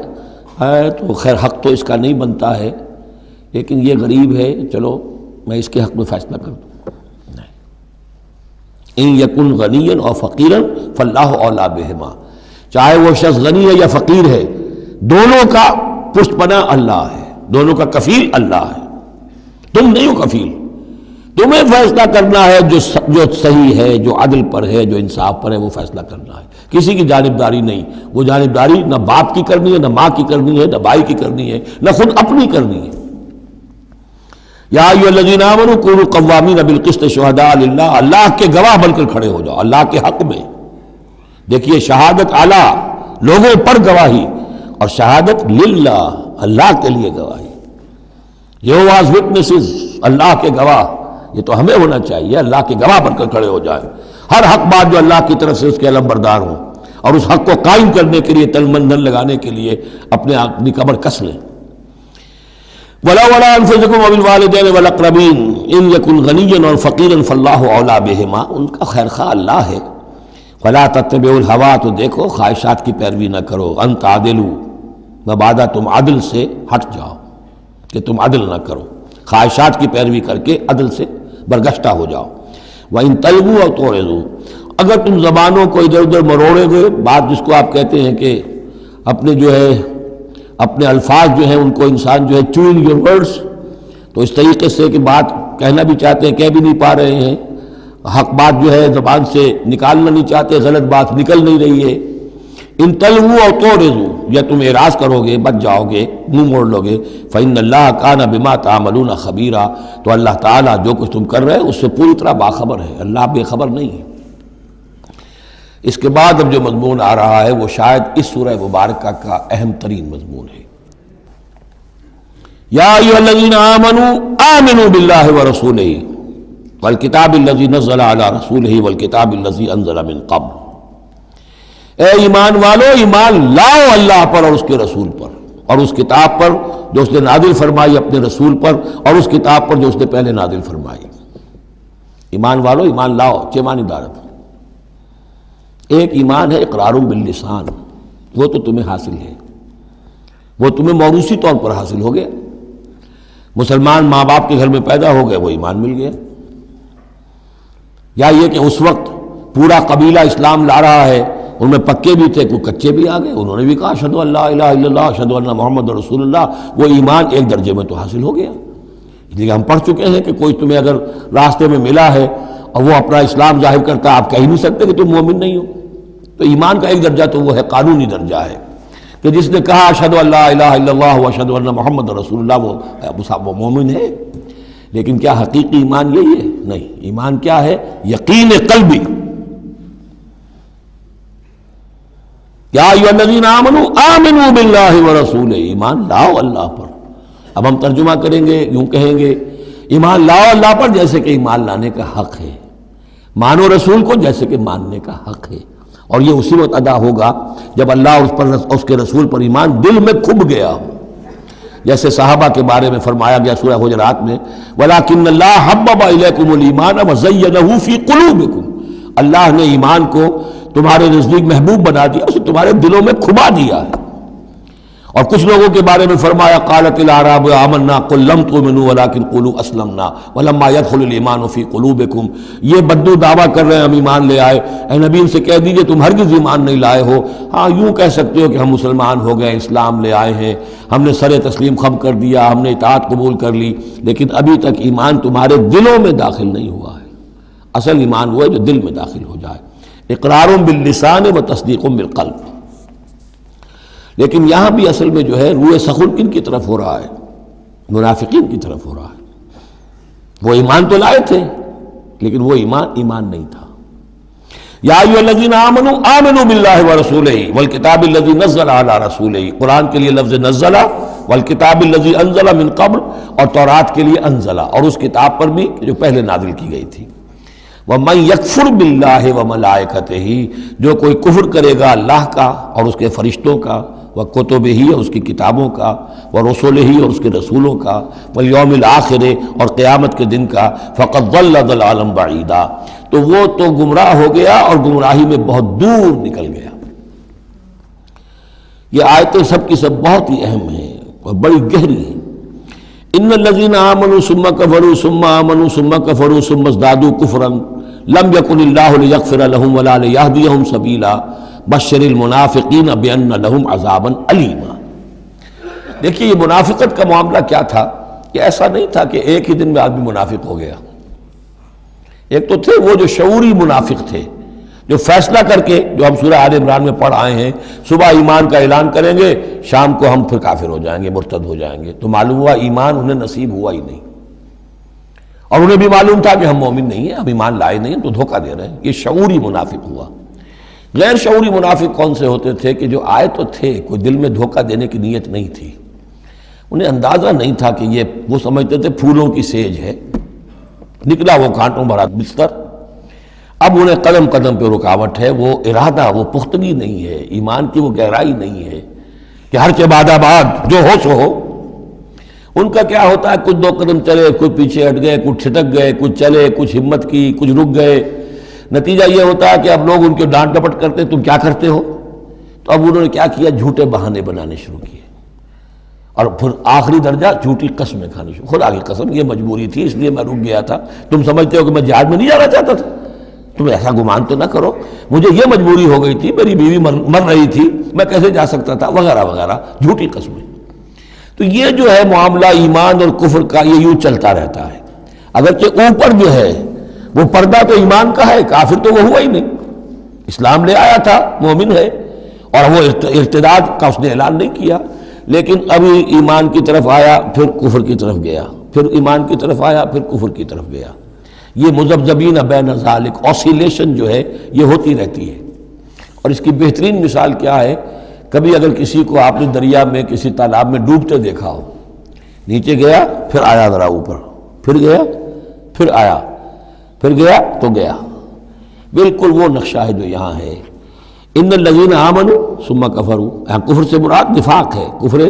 B: تو خیر حق تو اس کا نہیں بنتا ہے، لیکن یہ غریب ہے، چلو میں اس کے حق میں فیصلہ کر دوں۔ ان یکن غنیا اور فقیرا فاللہ اولیٰ بہما، چاہے وہ شخص غنی ہے یا فقیر ہے، دونوں کا پشت پناہ اللہ ہے، دونوں کا کفیل اللہ ہے، تم نہیں ہو کفیل۔ تمہیں فیصلہ کرنا ہے جو صحیح ہے، جو عدل پر ہے، جو انصاف پر ہے، وہ فیصلہ کرنا ہے، کسی کی جانبداری نہیں۔ وہ جانبداری نہ باپ کی کرنی ہے، نہ ماں کی کرنی ہے، نہ بھائی کی کرنی ہے، نہ خود اپنی کرنی ہے۔ یا ایھا الذین آمنوا کونوا قوامین بالقسط شہداء للہ، اللہ کے گواہ بن کر کھڑے ہو جاؤ اللہ کے حق میں۔ دیکھیے شہادت اعلیٰ، لوگوں پر گواہی، اور شہادت للہ، اللہ کے لیے گواہی۔ یہوہاز وٹنسز، اللہ کے گواہ، یہ تو ہمیں ہونا چاہیے، اللہ کے گواہ بن کر کھڑے ہو جائیں، ہر حق بات جو اللہ کی طرف سے اس کے علم بردار ہوں، اور اس حق کو قائم کرنے کے لیے تن من دھن لگانے کے لیے اپنی کمر کس لیں۔ وَلَوْ عَلَىٰ أَنفُسِكُمْ وَبِالْوَالِدَيْنِ وَالْأَقْرَبِينَ إِنْ يَكُنْ غَنِيًّا أَوْ فَقِيرًا فَاللَّهُ أَوْلَىٰ بِهِمَا، ان کا خیر خواہ اللہ ہے۔ فَلَا تَتَّبِعُوا الْهَوَىٰ، تو دیکھو خواہشات کی پیروی نہ کرو، أَن تَعْدِلُوا، مبادا تم عدل سے ہٹ جاؤ، کہ تم عدل نہ کرو، خواہشات کی پیروی کر کے عدل سے برگشتہ ہو جاؤ۔ وَإِن تَلْوُوا أَوْ تُعْرِضُوا، اگر تم زبانوں کو ادھر ادھر مروڑے گے، بات جس کو آپ کہتے ہیں کہ اپنے جو ہے اپنے الفاظ جو ہیں ان کو انسان جو ہے چوئنگ یور ورڈز، تو اس طریقے سے کہ بات کہنا بھی چاہتے ہیں کہہ بھی نہیں پا رہے ہیں، حق بات جو ہے زبان سے نکالنا نہیں چاہتے، غلط بات نکل نہیں رہی ہے۔ ان تلووا او تعرضوا، یا تم اعراض کرو گے، بچ جاؤ گے، منہ موڑ لو گے، فإن اللہ کان بما تعملون خبیرا، تو اللہ تعالیٰ جو کچھ تم کر رہے ہو اس سے پوری طرح باخبر ہے، اللہ بے خبر نہیں ہے۔ اس کے بعد اب جو مضمون آ رہا ہے وہ شاید اس سورہ مبارکہ کا اہم ترین مضمون ہے۔ یا ایھا الذین آمنوا آمنوا باللہ ورسولہ والکتاب الذی نزل علی رسولہ والکتاب الذی انزل من قبل، اے ایمان والو ایمان لاؤ اللہ پر اور اس کے رسول پر، اور اس کتاب پر جو اس نے نازل فرمائی اپنے رسول پر، اور اس کتاب پر جو اس نے پہلے نازل فرمائی۔ ایمان والو ایمان لاؤ، چھ معنی دارت۔ ایک ایمان ہے اقرار باللسان، وہ تو تمہیں حاصل ہے، وہ تمہیں موروثی طور پر حاصل ہو گیا، مسلمان ماں باپ کے گھر میں پیدا ہو گئے، وہ ایمان مل گیا۔ یا یہ کہ اس وقت پورا قبیلہ اسلام لا رہا ہے، ان میں پکے بھی تھے، کوئی کچے بھی آ گئے، انہوں نے بھی کہا اشہدو ان لا الہ الا اللہ اشہدو ان محمد رسول اللہ، وہ ایمان ایک درجے میں تو حاصل ہو گیا۔ اس لیے ہم پڑھ چکے ہیں کہ کوئی تمہیں اگر راستے میں ملا ہے اور وہ اپنا اسلام ظاہر کرتا ہے، آپ کہہ نہیں سکتے کہ تم مومن نہیں ہو۔ تو ایمان کا ایک درجہ تو وہ ہے قانونی درجہ ہے کہ جس نے کہا اشہدو ان لا الہ الا اللہ واشہدو ان محمد رسول اللہ، وہ مومن ہے۔ لیکن کیا حقیقی ایمان یہی ہے؟ نہیں، ایمان کیا ہے؟ یقین قلبی۔ یا ایھا الذین آمنوا آمنوا باللہ ورسولہ، ایمان لاؤ اللہ پر۔ اب ہم ترجمہ کریں گے، یوں کہیں گے ایمان لاؤ اللہ پر جیسے کہ ایمان لانے کا حق ہے، مانو رسول کو جیسے کہ ماننے کا حق ہے، اور یہ اسی وقت ادا ہوگا جب اللہ اس پر اس کے رسول پر ایمان دل میں کھب گیا ہو، جیسے صحابہ کے بارے میں فرمایا گیا سورہ حجرات میں وَلَٰكِنَّ اللَّهَ حَبَّبَ إِلَيْكُمُ الْإِيمَانَ وَزَيَّنَهُ فِي قُلُوبِكُمْ، اللہ نے ایمان کو تمہارے نزدیک محبوب بنا دیا، اسے تمہارے دلوں میں کھبا دیا ہے۔ اور کچھ لوگوں کے بارے میں فرمایا قالت الاعراب آمنا قل لم تؤمنوا ولکن قولوا اسلمنا ولما يدخل الايمان في قلوبكم، یہ بدو دعویٰ کر رہے ہیں ہم ایمان لے آئے۔ اے نبی ان سے کہہ دیجئے تم ہرگز ایمان نہیں لائے ہو، ہاں یوں کہہ سکتے ہو کہ ہم مسلمان ہو گئے، اسلام لے آئے ہیں، ہم نے سر تسلیم خم کر دیا، ہم نے اطاعت قبول کر لی، لیکن ابھی تک ایمان تمہارے دلوں میں داخل نہیں ہوا ہے۔ اصل ایمان وہ ہے جو دل میں داخل ہو جائے، اقرار باللسان و تصدیق بالقلب۔ لیکن یہاں بھی اصل میں جو ہے روئے سخن کن کی طرف ہو رہا ہے؟ منافقین کی طرف ہو رہا ہے۔ وہ ایمان تو لائے تھے لیکن وہ ایمان نہیں تھا۔ یا ایھا الذین آمنوا آمنوا باللہ ورسولہ والکتاب الذی نزل علی رسولہ، قرآن کے لیے لفظ نزل، والکتاب الذی انزل من قبل، اور تورات کے لیے انزل، اور اس کتاب پر بھی جو پہلے نازل کی گئی تھی۔ وَمَن يَكْفُرْ بِاللَّهِ وَمَلَائِكَتِهِ، جو کوئی کفر کرے گا اللہ کا اور اس کے فرشتوں کا، وَكُتُبِهِ اور اس کی کتابوں کا، وَرُسُلِهِ اور اس کے رسولوں کا، وَالْيَوْمِ الْآخِرِ اور قیامت کے دن کا، فَقَدْ ضَلَّ ضَلَالًا بَعِيدًا، تو وہ تو گمراہ ہو گیا اور گمراہی میں بہت دور نکل گیا۔ یہ آیتیں سب کی سب بہت ہی اہم ہیں اور بڑی گہری ہیں۔ ان الذین آمنوا ثم کفروا ثم آمنوا ثم کفروا ثم ازدادوا کفرا لم یکن اللہ لیغفر لهم ولا لیہدیہم سبیلا بشر المنافقین بان لهم عذابا الیما۔ دیکھیے یہ منافقت کا معاملہ کیا تھا کہ ایسا نہیں تھا کہ ایک ہی دن میں آدمی منافق ہو گیا۔ ایک تو تھے وہ جو شعوری منافق تھے، جو فیصلہ کر کے، جو ہم سورہ آل عمران میں پڑھ آئے ہیں، صبح ایمان کا اعلان کریں گے، شام کو ہم پھر کافر ہو جائیں گے، مرتد ہو جائیں گے، تو معلوم ہوا ایمان انہیں نصیب ہوا ہی نہیں، اور انہیں بھی معلوم تھا کہ ہم مومن نہیں ہیں، ہم ایمان لائے نہیں ہیں، تو دھوکہ دے رہے ہیں۔ یہ شعوری منافق ہوا۔ غیر شعوری منافق کون سے ہوتے تھے کہ جو آئے تو تھے، کوئی دل میں دھوکہ دینے کی نیت نہیں تھی، انہیں اندازہ نہیں تھا کہ یہ، وہ سمجھتے تھے پھولوں کی سیج ہے، نکلا وہ کانٹوں بھرا بستر۔ اب انہیں قدم قدم پہ رکاوٹ ہے، وہ ارادہ، وہ پختگی نہیں ہے، ایمان کی وہ گہرائی نہیں ہے کہ ہر کے بعد آباد جو ہو سو ہو۔ ان کا کیا ہوتا ہے، کچھ دو قدم چلے، کچھ پیچھے ہٹ گئے، کچھ چھٹک گئے، کچھ چلے، کچھ ہمت کی، کچھ رک گئے۔ نتیجہ یہ ہوتا ہے کہ اب لوگ ان کے ڈانٹ ڈپٹ کرتے تم کیا کرتے ہو، تو اب انہوں نے کیا کیا، جھوٹے بہانے بنانے شروع کیے، اور پھر آخری درجہ جھوٹی قسمیں کھانی شروع۔ خدا کی قسم یہ مجبوری تھی، اس لیے میں رک گیا تھا، تم سمجھتے ہو کہ میں جہاد میں نہیں جانا چاہتا تھا، تم ایسا گمان تو نہ کرو، مجھے یہ مجبوری ہو گئی تھی، میری بیوی مر رہی تھی، میں کیسے جا سکتا تھا، وغیرہ وغیرہ، جھوٹی قسمیں۔ تو یہ جو ہے معاملہ ایمان اور کفر کا، یہ یوں چلتا رہتا ہے۔ اگرچہ اوپر جو ہے وہ پردہ تو ایمان کا ہے، کافر تو وہ ہوا ہی نہیں، اسلام لے آیا تھا، مومن ہے، اور وہ ارتداد کا اس نے اعلان نہیں کیا، لیکن ابھی ایمان کی طرف آیا، پھر کفر کی طرف گیا، پھر ایمان کی طرف آیا، پھر کفر کی طرف گیا۔ یہ مذبذبین بین ذالک، اوسیلیشن جو ہے یہ ہوتی رہتی ہے۔ اور اس کی بہترین مثال کیا ہے، کبھی اگر کسی کو آپ نے دریا میں، کسی تالاب میں ڈوبتے دیکھا ہو، نیچے گیا پھر آیا ذرا اوپر، پھر گیا پھر آیا، پھر گیا تو گیا، بالکل وہ نقشہ ہے جو یہاں ہے۔ ان الذین آمنوا ثم کفروا، یہاں کفر سے مراد نفاق ہے، کفر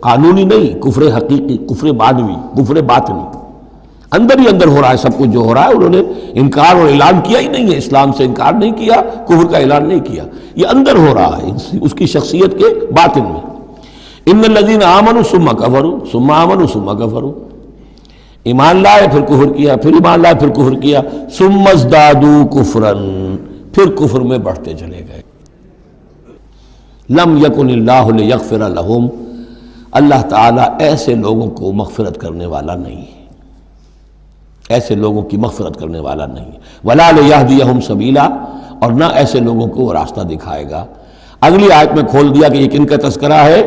B: قانونی نہیں، کفر حقیقی، کفر معنوی، کفر باطنی، اندر ہی اندر ہو رہا ہے سب کچھ جو ہو رہا ہے۔ انہوں نے انکار اور اعلان کیا ہی نہیں ہے، اسلام سے انکار نہیں کیا، کفر کا اعلان نہیں کیا، یہ اندر ہو رہا ہے اس کی شخصیت کے باطن میں۔ ان الذین آمنوا ثم کفروا ثم آمنوا ثم کفروا، ایمان لائے پھر کفر کیا، پھر ایمان لائے پھر کفر کیا، ثم ازدادوا کفرا، پھر کفر میں بڑھتے چلے گئے۔ لم یکن اللہ لیغفر لہم، اللہ تعالیٰ ایسے لوگوں کو مغفرت کرنے والا نہیں ہے، ایسے لوگوں کی مغفرت کرنے والا نہیں ہے، ولا لیہدیہم سبیلا، اور نہ ایسے لوگوں کو وہ راستہ دکھائے گا۔ اگلی آیت میں کھول دیا کہ یہ کن کا تذکرہ ہے،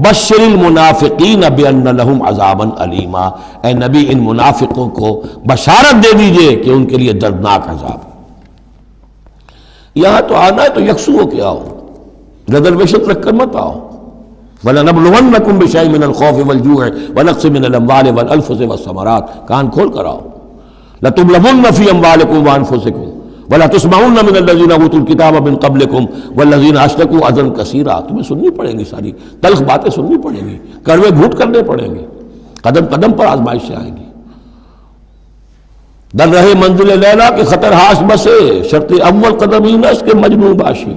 B: بشر المنافقین بان لہم عذابا الیما، اے نبی ان منافقوں کو بشارت دے دیجئے کہ ان کے لیے دردناک عذاب۔ یہاں تو آنا ہے تو یکسو ہو کے آؤ، ریزرویشن رکھ کر مت آؤ۔ وَلَنَبْلُوَنَّكُمْ بِشَيْءٍ مِّنَ الْخَوْفِ وَالْجُوعِ وَنَقْصٍ مِّنَ الْأَمْوَالِ وَالْأَنفُسِ وَالثَّمَرَاتِ، کان کھول کر آؤ۔ لَتُبْلَوُنَّ فِي أَمْوَالِكُمْ وَأَنفُسِكُمْ وَلَتُسْمَعُنَّ مِنَ الَّذِينَ أُوتُوا الْكِتَابَ مِن قَبْلِكُمْ وَالَّذِينَ أَشْرَكُوا أَذًى كَثِيرًا، تمہیں سننی پڑیں گی، ساری تلخ باتیں سننی پڑیں گی، کڑوے گھونٹ کرنے پڑیں گے، قدم قدم پر آزمائشیں آئیں گی۔ در رہے منزل لیلا کے خطر ہاش بسے، شرط اول قدم ہی نہ اس کے مجنون باشی۔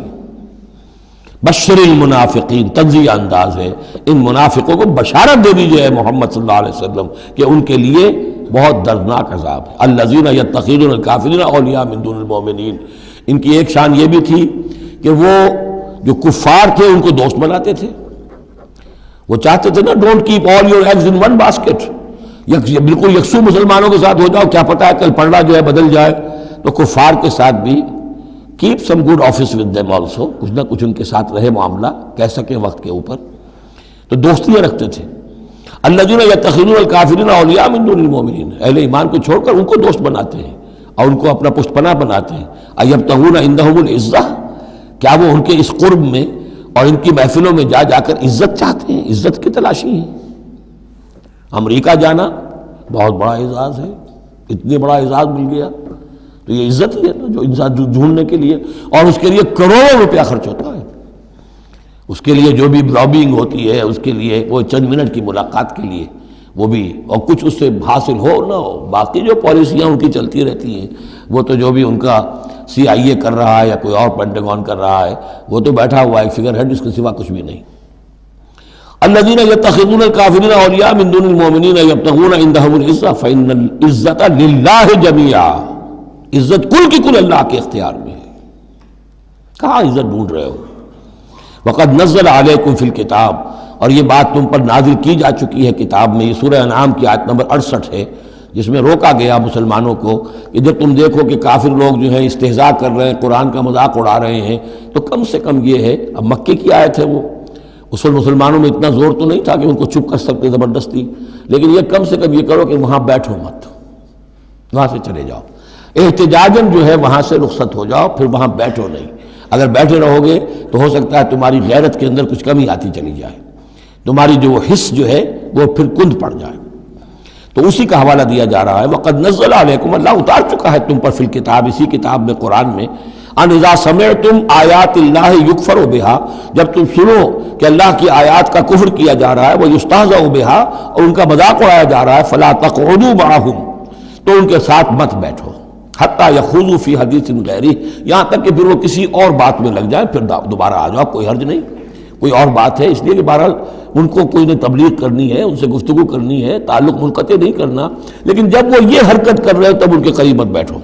B: بشر المنافقین، تنزیہ انداز ہے، ان منافقوں کو بشارت دے دیجئے اے محمد صلی اللہ علیہ وسلم کہ ان کے لیے بہت دردناک عذاب ہے۔ الذین یتخذون الکافرین اولیاء من دون المؤمنین، ان کی ایک شان یہ بھی تھی کہ وہ جو کفار تھے ان کو دوست بناتے تھے۔ وہ چاہتے تھے نا don't keep all your eggs in one basket, بالکل یکسو مسلمانوں کے ساتھ ہو جاؤ، کیا پتہ ہے کل پلڑا جو ہے بدل جائے۔ تو کفار کے ساتھ بھی keep some good office with them also, کچھ نہ کچھ ان کے ساتھ رہے معاملہ کہہ سکے وقت کے اوپر، تو دوستیاں رکھتے تھے۔ الذین یتخذون الکافرین اولیاء من دون المؤمنین، اہل ایمان کو چھوڑ کر ان کو دوست بناتے ہیں اور ان کو اپنا پشت پناہ بناتے ہیں۔ ایبتغون عندہم العزہ، کیا وہ ان کے اس قرب میں اور ان کی محفلوں میں جا جا کر عزت چاہتے ہیں، عزت کی تلاشی ہے۔ امریکہ جانا بہت بڑا اعزاز ہے، اتنے بڑا اعزاز مل گیا تو یہ عزت ہی ہے نا جو انسان ڈھونڈنے کے لیے، اور اس کے لیے کروڑوں روپیہ خرچ ہوتا ہے، اس کے لیے جو بھی لابینگ ہوتی ہے، اس کے لیے وہ چند منٹ کی ملاقات کے لیے وہ بھی، اور کچھ اس سے حاصل ہو نہ ہو، باقی جو پالیسیاں ان کی چلتی رہتی ہیں وہ تو جو بھی ان کا CIA کر رہا ہے یا کوئی اور پینٹاگون کر رہا ہے وہ تو بیٹھا ہوا ہے فگر ہیڈ، اس کے سوا کچھ بھی نہیں۔ الذین یتخذون الکافرین اولیاء من دون المؤمنین یبتغون عندہم العزہ فإن العزۃ للہ جمیعا، عزت کل کی کل اللہ کے اختیار میں ہے۔ کہاں عزت ڈھونڈ رہے ہو؟ وقد نزل علیکم فی الکتاب، اور یہ بات تم پر نازل کی جا چکی ہے کتاب میں، یہ سورہ انعام کی آیت نمبر 68 ہے، جس میں روکا گیا مسلمانوں کو کہ جب تم دیکھو کہ کافر لوگ جو ہیں استہزاء کر رہے ہیں، قرآن کا مذاق اڑا رہے ہیں، تو کم سے کم یہ ہے، اب مکے کی آیت ہے وہ، اس وقت مسلمانوں میں اتنا زور تو نہیں تھا کہ ان کو چپ کر سکتے زبردستی، لیکن یہ کم سے کم یہ کرو کہ وہاں بیٹھو مت، وہاں سے چلے جاؤ، احتجاجاً جو ہے وہاں سے رخصت ہو جاؤ، پھر وہاں بیٹھو نہیں۔ اگر بیٹھے رہو گے تو ہو سکتا ہے تمہاری غیرت کے اندر کچھ کمی آتی چلی جائے، تمہاری جو وہ حس جو ہے وہ پھر کند پڑ جائے۔ تو اسی کا حوالہ دیا جا رہا ہے، وقد نزل علیکم، اللہ اتار چکا ہے تم پر فی الکتاب، اسی کتاب میں قرآن میں، ان اذا سمعتم آیات اللہ یکفر بہا، جب تم سنو کہ اللہ کی آیات کا کفر کیا جا رہا ہے، وہ یستہزأ بہا، اور ان کا مذاق اڑایا جا رہا ہے، فلا تقعدوا معہم، تو ان کے ساتھ مت بیٹھو، حتی یخوضوا فی حدیث غیرہ، یہاں تک کہ پھر وہ کسی اور بات میں لگ جائیں، پھر دوبارہ آ جاؤ، کوئی حرج نہیں، کوئی اور بات ہے، اس لیے کہ بہرحال ان کو کوئی نے تبلیغ کرنی ہے، ان سے گفتگو کرنی ہے، تعلق منقطع نہیں کرنا، لیکن جب وہ یہ حرکت کر رہے ہو تب ان کے قریب مت بیٹھو۔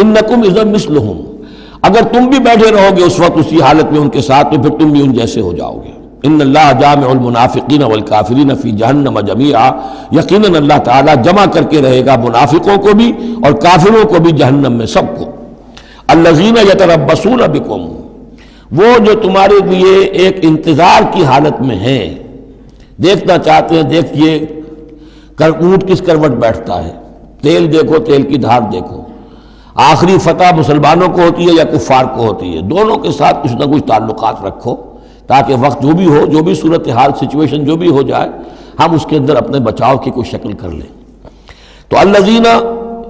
B: انکم اذا مثلہم، اگر تم بھی بیٹھے رہو گے اس وقت اسی حالت میں ان کے ساتھ تو پھر تم بھی ان جیسے ہو جاؤ گے۔ ان اللہ جامع المنافقین والکافرین فی جہنم جمیعا، یقیناً اللہ تعالیٰ جمع کر کے رہے گا منافقوں کو بھی اور کافروں کو بھی جہنم میں سب کو۔ الذین یتربصون بکم، وہ جو تمہارے لیے ایک انتظار کی حالت میں ہیں، دیکھنا چاہتے ہیں، دیکھیے اونٹ کس کروٹ بیٹھتا ہے، تیل دیکھو، تیل کی دھار دیکھو، آخری فتح مسلمانوں کو ہوتی ہے یا کفار کو ہوتی ہے، دونوں کے ساتھ کچھ نہ کچھ تعلقات رکھو تاکہ وقت جو بھی ہو، جو بھی صورتحال سچویشن جو بھی ہو جائے، ہم اس کے اندر اپنے بچاؤ کی کوئی شکل کر لیں۔ تو الذین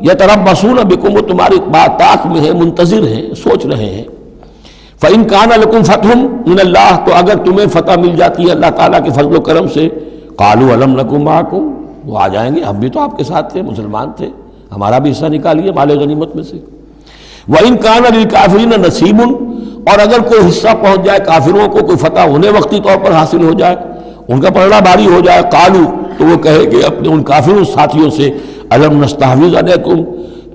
B: یتربصون بکم، وہ تمہاری بات طاق میں ہے، منتظر ہیں، سوچ رہے ہیں۔ فَإِن كَانَ لَكُمْ فَتْحٌ مِّنَ اللَّهِ، تو اگر تمہیں فتح مل جاتی ہے اللہ تعالیٰ کے فضل و کرم سے، قَالُوا أَلَمْ نَكُن مَّعَكُمْ، وہ آ جائیں گے، ہم بھی تو آپ کے ساتھ تھے، مسلمان تھے، ہمارا بھی حصہ نکالیے مال غنیمت میں سے۔ وَإِن كَانَ لِلْكَافِرِينَ نَصِيبٌ، اور اگر کوئی حصہ پہنچ جائے کافروں کو، کوئی فتح انہیں وقتی طور پر حاصل ہو جائے، ان کا پلڑا بھاری ہو جائے، قالوا، تو وہ کہے کہ اپنے ان کافروں ساتھیوں سے، أَلَمْ نَسْتَحْوِذْ عَلَيْكُمْ،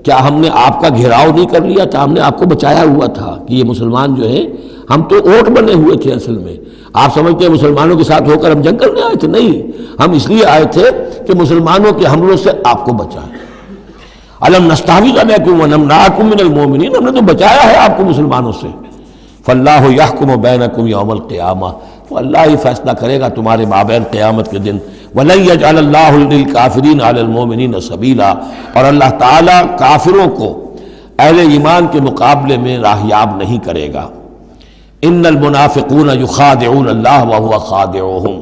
B: کیا ہم نے آپ کا گھیراؤ نہیں کر لیا تھا، ہم نے آپ کو بچایا ہوا تھا کہ یہ مسلمان جو ہیں، ہم تو اوٹ بنے ہوئے تھے اصل میں، آپ سمجھتے ہیں مسلمانوں کے ساتھ ہو کر ہم جنگ کرنے آئے تھے، نہیں، ہم اس لیے آئے تھے کہ مسلمانوں کے حملوں سے آپ کو بچائیں۔ أَلَمْ نَسْتَحْوِذْ عَلَيْكُمْ وَنَمْنَعْكُمْ مِنَ الْمُؤْمِنِينَ، ہم نے تو بچایا ہے آپ کو مسلمانوں سے۔ فَاللَّهُ يَحْكُمُ بَيْنَكُمْ يَوْمَ الْقِيَامَةِ، تو اللہ ہی فیصلہ کرے گا تمہارے مابین قیامت کے دن۔ وَلَن يَجْعَلَ اللَّهُ لِلْكَافِرِينَ عَلَى الْمُؤْمِنِينَ سَبِيلًا، اور اللہ تعالیٰ کافروں کو اہل ایمان کے مقابلے میں راہیاب نہیں کرے گا۔ ان المنافقون یخادعون اللہ وهو خادعهم،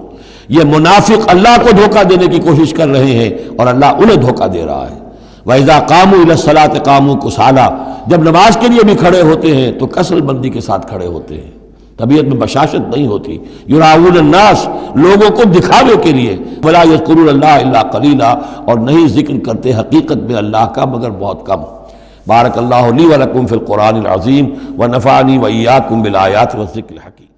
B: یہ منافق اللہ کو دھوکہ دینے کی کوشش کر رہے ہیں اور اللہ انہیں دھوکہ دے رہا ہے۔ وَإِذَا قَامُوا إِلَى الصَّلَاةِ قَامُوا كُسَالَىٰ، جب نماز کے لیے بھی کھڑے ہوتے ہیں تو کسل بندی کے ساتھ کھڑے ہوتے ہیں، طبیعت میں بشاشت نہیں ہوتی. یراؤون الناس، لوگوں کو دکھاوے کے لیے. ولا یذکرون اللہ الا قلیلا، اور نہیں ذکر کرتے حقیقت میں اللہ کا مگر بہت کم. بارک اللہ لی ولکم فی القرآن العظیم ونفعنی وإیاکم بالآیات والذکر الحکیم.